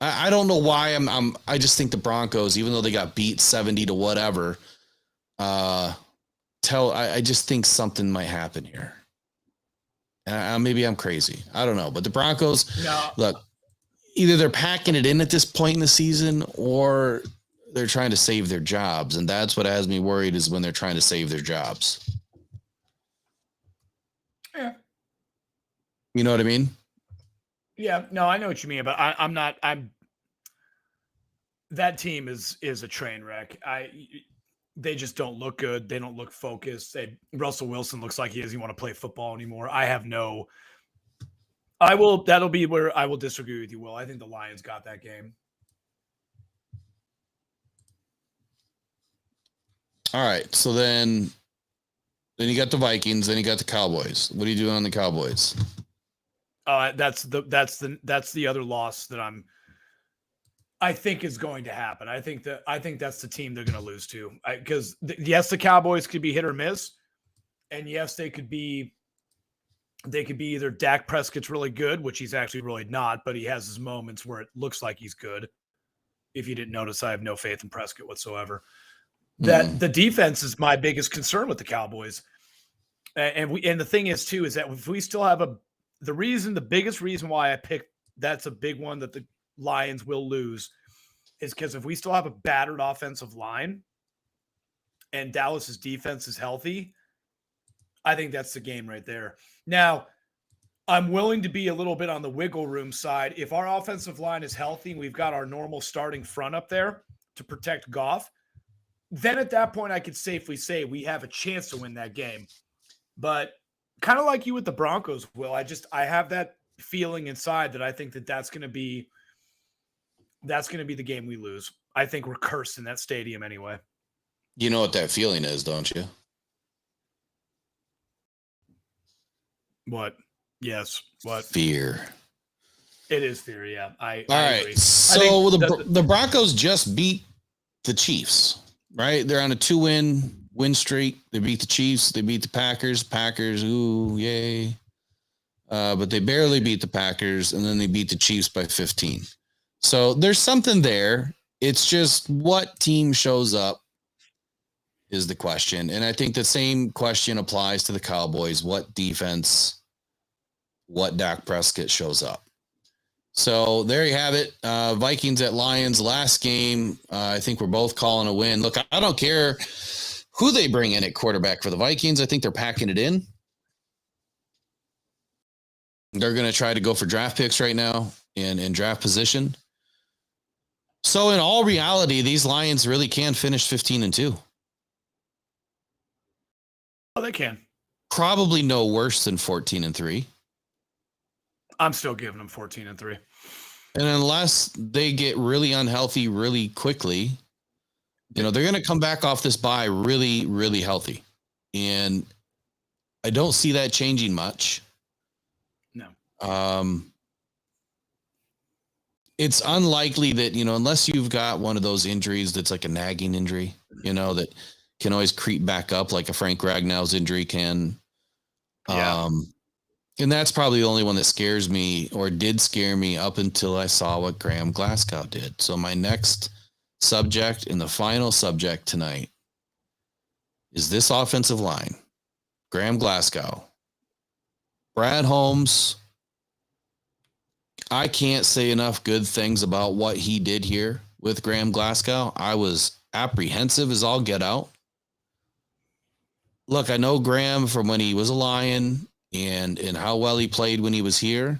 I don't know why I just think the Broncos, even though they got beat 70 to whatever, I just think something might happen here. Maybe I'm crazy. I don't know. But the Broncos, look, either they're packing it in at this point in the season or they're trying to save their jobs. And that's what has me worried is when they're trying to save their jobs. Yeah. You know what I mean? Yeah, no, I know what you mean, but that team is a train wreck. They just don't look good. They don't look focused. Russell Wilson looks like he doesn't want to play football anymore. That'll be where I will disagree with you, Will. I think the Lions got that game. All right. So then you got the Vikings, then you got the Cowboys. What are you doing on the Cowboys? That's the other loss that I think is going to happen. I think that's the team they're going to lose to. Because yes, the Cowboys could be hit or miss, and yes, they could be either Dak Prescott's really good, which he's actually really not, but he has his moments where it looks like he's good. If you didn't notice, I have no faith in Prescott whatsoever. That the defense is my biggest concern with the Cowboys, and the thing is too is that if we still have the biggest reason why I picked that's a big one that the Lions will lose is because if we still have a battered offensive line and Dallas's defense is healthy, I think that's the game right there. Now, I'm willing to be a little bit on the wiggle room side. If our offensive line is healthy and we've got our normal starting front up there to protect Goff, then at that point I could safely say we have a chance to win that game. But kind of like you with the Broncos, Will, I have that feeling inside that I think that's going to be the game we lose. I think we're cursed in that stadium anyway. You know what that feeling is, don't you? What? Yes. What? Fear. It is fear, yeah. I right. agree. So the Broncos just beat the Chiefs, right? They're on a 2-win streak. They beat the Chiefs. They beat the Packers. Packers, ooh, yay. But they barely beat the Packers, and then they beat the Chiefs by 15. So there's something there. It's just what team shows up is the question. And I think the same question applies to the Cowboys. What defense what Dak Prescott shows up. So there you have it. Vikings at Lions last game. I think we're both calling a win. Look, I don't care who they bring in at quarterback for the Vikings. I think they're packing it in. They're going to try to go for draft picks right now in draft position. So in all reality, these Lions really can finish 15-2. Oh, they can. Probably no worse than 14-3. I'm still giving them 14-3. And unless they get really unhealthy really quickly, they're going to come back off this bye really, really healthy. And I don't see that changing much. No. It's unlikely that, unless you've got one of those injuries that's like a nagging injury, that can always creep back up like a Frank Ragnow's injury can. Yeah. And that's probably the only one that scares me or did scare me up until I saw what Graham Glasgow did. So my next subject and the final subject tonight is this offensive line. Graham Glasgow. Brad Holmes. I can't say enough good things about what he did here with Graham Glasgow. I was apprehensive as all get out. Look, I know Graham from when he was a Lion and how well he played when he was here.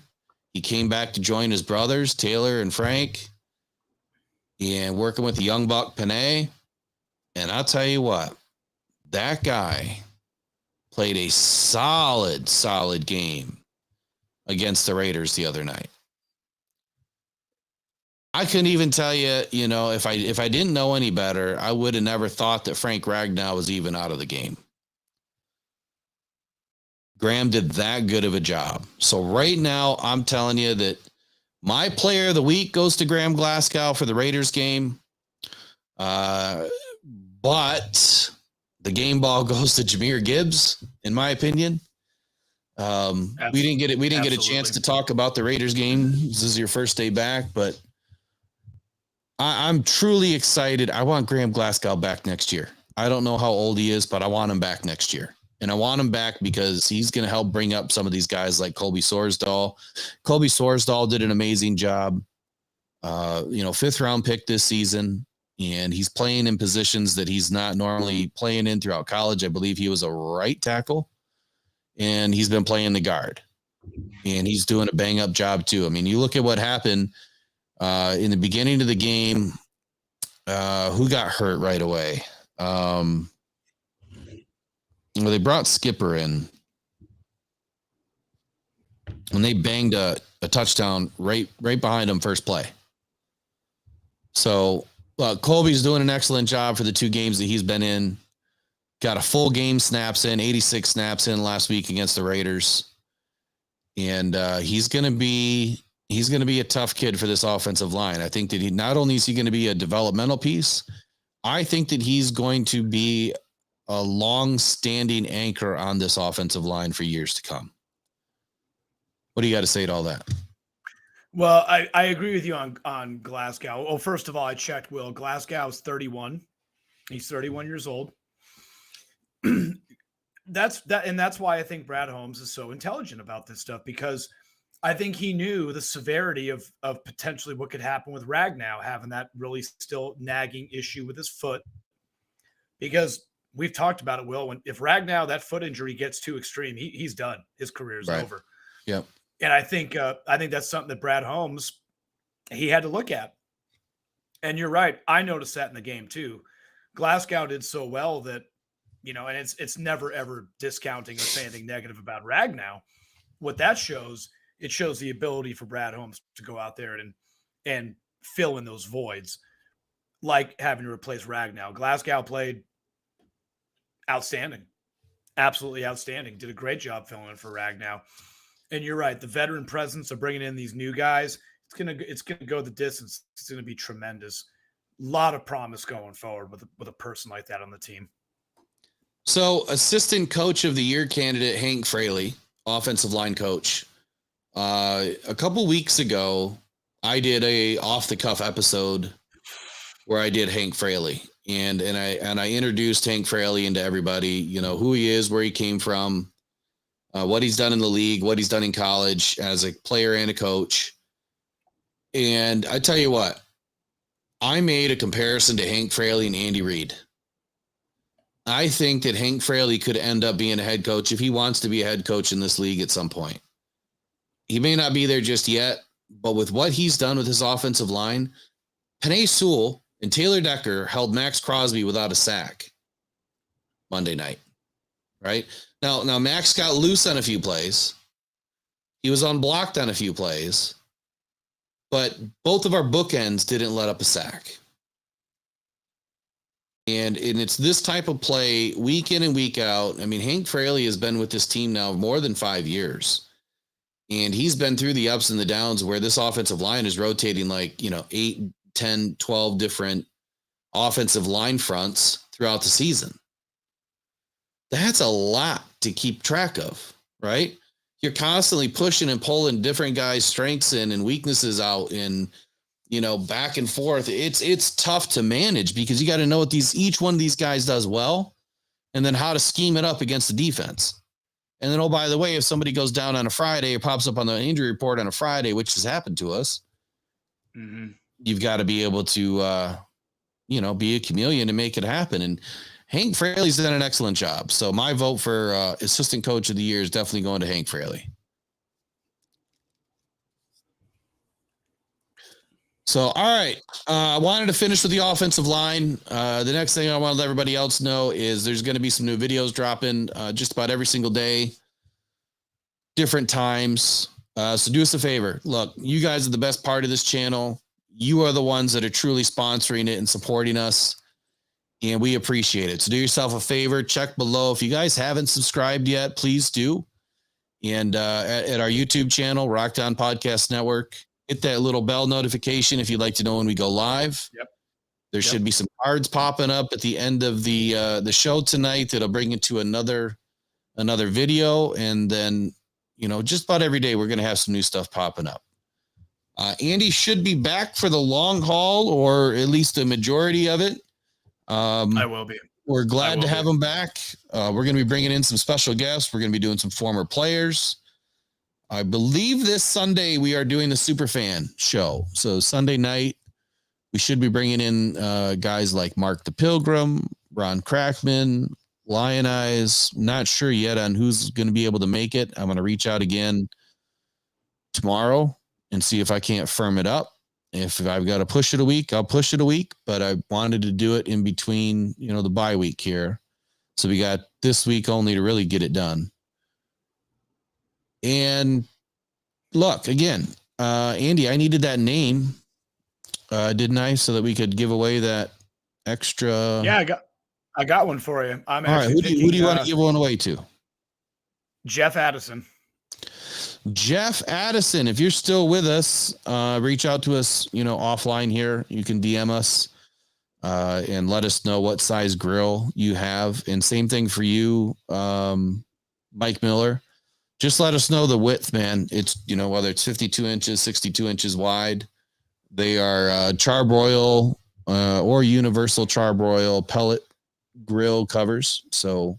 He came back to join his brothers, Taylor and Frank, and working with the young buck Panay. And I'll tell you what, that guy played a solid game against the Raiders the other night. I couldn't even tell you, if I didn't know any better, I would have never thought that Frank Ragnow was even out of the game. Graham did that good of a job. So right now, I'm telling you that my player of the week goes to Graham Glasgow for the Raiders game. But the game ball goes to Jahmyr Gibbs, in my opinion. We didn't get a chance to talk about the Raiders game. This is your first day back, but I'm truly excited. I want Graham Glasgow back next year. I don't know how old he is, but I want him back next year. And I want him back because he's going to help bring up some of these guys like Colby Sorsdahl. Colby Sorsdahl did an amazing job. 5th round pick this season, and he's playing in positions that he's not normally playing in throughout college. I believe he was a right tackle, and he's been playing the guard, and he's doing a bang up job too. I mean, you look at what happened in the beginning of the game. Who got hurt right away? Well, they brought Skipper in, and they banged a touchdown right behind him first play. So Colby's doing an excellent job for the 2 games that he's been in. Got a full game snaps in, 86 snaps in last week against the Raiders, and he's going to be a tough kid for this offensive line. I think that not only is he going to be a developmental piece, I think that he's going to be a long-standing anchor on this offensive line for years to come. What do you got to say to all that? Well, I agree with you on Glasgow. Well, first of all, I checked, Will. Glasgow's 31. He's 31 years old. That's why I think Brad Holmes is so intelligent about this stuff, because I think he knew the severity of potentially what could happen with Ragnow having that really still nagging issue with his foot. Because we've talked about it, Will. If Ragnow, that foot injury gets too extreme, he's done. His career is over. Yep. And I think that's something that Brad Holmes, he had to look at. And you're right. I noticed that in the game too. Glasgow did so well that, and it's never ever discounting or saying anything negative about Ragnow. What that shows, it shows the ability for Brad Holmes to go out there and fill in those voids, like having to replace Ragnow. Glasgow played outstanding, absolutely outstanding. Did a great job filling in for Ragnow. And you're right, the veteran presence of bringing in these new guys, it's gonna go the distance. It's gonna be tremendous. A lot of promise going forward with a person like that on the team. So, assistant coach of the year candidate Hank Fraley, offensive line coach. A couple weeks ago, I did a off the cuff episode where I did Hank Fraley, and I introduced Hank Fraley into everybody. Who he is, where he came from. what he's done in the league, what he's done in college as a player and a coach. And I tell you what, I made a comparison to Hank Fraley and Andy Reid. I think that Hank Fraley could end up being a head coach if he wants to be a head coach in this league at some point. He may not be there just yet, but with what he's done with his offensive line, Penei Sewell and Taylor Decker held Max Crosby without a sack Monday night, right? Now Max got loose on a few plays. He was unblocked on a few plays, but both of our bookends didn't let up a sack. And it's this type of play week in and week out. I mean, Hank Fraley has been with this team now more than 5 years. And he's been through the ups and the downs where this offensive line is rotating 8, 10, 12 different offensive line fronts throughout the season. That's a lot to keep track of, right? You're constantly pushing and pulling different guys' strengths in and weaknesses out and, back and forth. It's tough to manage because you got to know what each one of these guys does well and then how to scheme it up against the defense. And then, oh, by the way, if somebody goes down on a Friday or pops up on the injury report on a Friday, which has happened to us, you've got to be able to, be a chameleon and make it happen. And Hank Fraley's done an excellent job. So my vote for assistant coach of the year is definitely going to Hank Fraley. So, all right. I wanted to finish with the offensive line. The next thing I want to let everybody else know is there's going to be some new videos dropping just about every single day, different times. So do us a favor. Look, you guys are the best part of this channel. You are the ones that are truly sponsoring it and supporting us. And we appreciate it. So do yourself a favor, check below. If you guys haven't subscribed yet, please do. And at our YouTube channel, Rockdown Podcast Network, hit that little bell notification if you'd like to know when we go live. Yep. There should be some cards popping up at the end of the show tonight that'll bring it to another video. And then, just about every day we're going to have some new stuff popping up. Andy should be back for the long haul, or at least a majority of it. I will be. We're glad to have him back. We're going to be bringing in some special guests. We're going to be doing some former players. I believe this Sunday we are doing the Superfan show. So Sunday night, we should be bringing in guys like Mark the Pilgrim, Ron Crackman, Lion Eyes. Not sure yet on who's going to be able to make it. I'm going to reach out again tomorrow and see if I can't firm it up. If I've got to push it a week, I'll push it a week. But I wanted to do it in between, the bye week here. So we got this week only to really get it done. And look, again, Andy, I needed that name, didn't I? So that we could give away that extra. Yeah, I got one for you. All right. Who do you want to give one away to? Jeff Addison. Jeff Addison, if you're still with us, reach out to us, offline here. You can DM us and let us know what size grill you have. And same thing for you, Mike Miller. Just let us know the width, man. It's, whether it's 52 inches, 62 inches wide. They are charbroil or universal charbroil pellet grill covers. So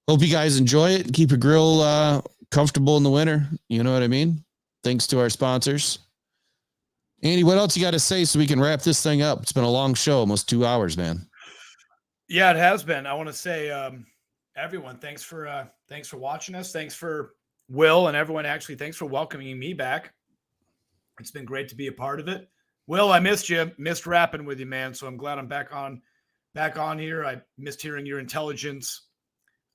hope you guys enjoy it. Keep your grill comfortable in the winter. You know what I mean? Thanks to our sponsors. Andy, what else you got to say so we can wrap this thing up? It's been a long show, almost 2 hours, man. Yeah, it has been. I want to say, everyone, thanks for watching us. Thanks for Will and everyone. Actually, thanks for welcoming me back. It's been great to be a part of it. Will, I missed you. Missed rapping with you, man. So I'm glad I'm back on here. I missed hearing your intelligence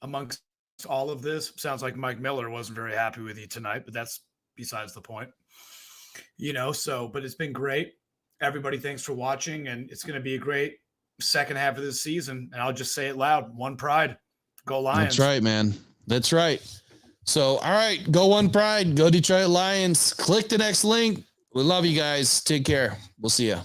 amongst all of this. Sounds like Mike Miller wasn't very happy with you tonight, but that's besides the point. But it's been great. Everybody, thanks for watching, and it's going to be a great second half of this season. And I'll just say it loud: One Pride, go Lions. That's right, man. That's right. So, all right, go One Pride, go Detroit Lions. Click the next link. We love you guys. Take care. We'll see you.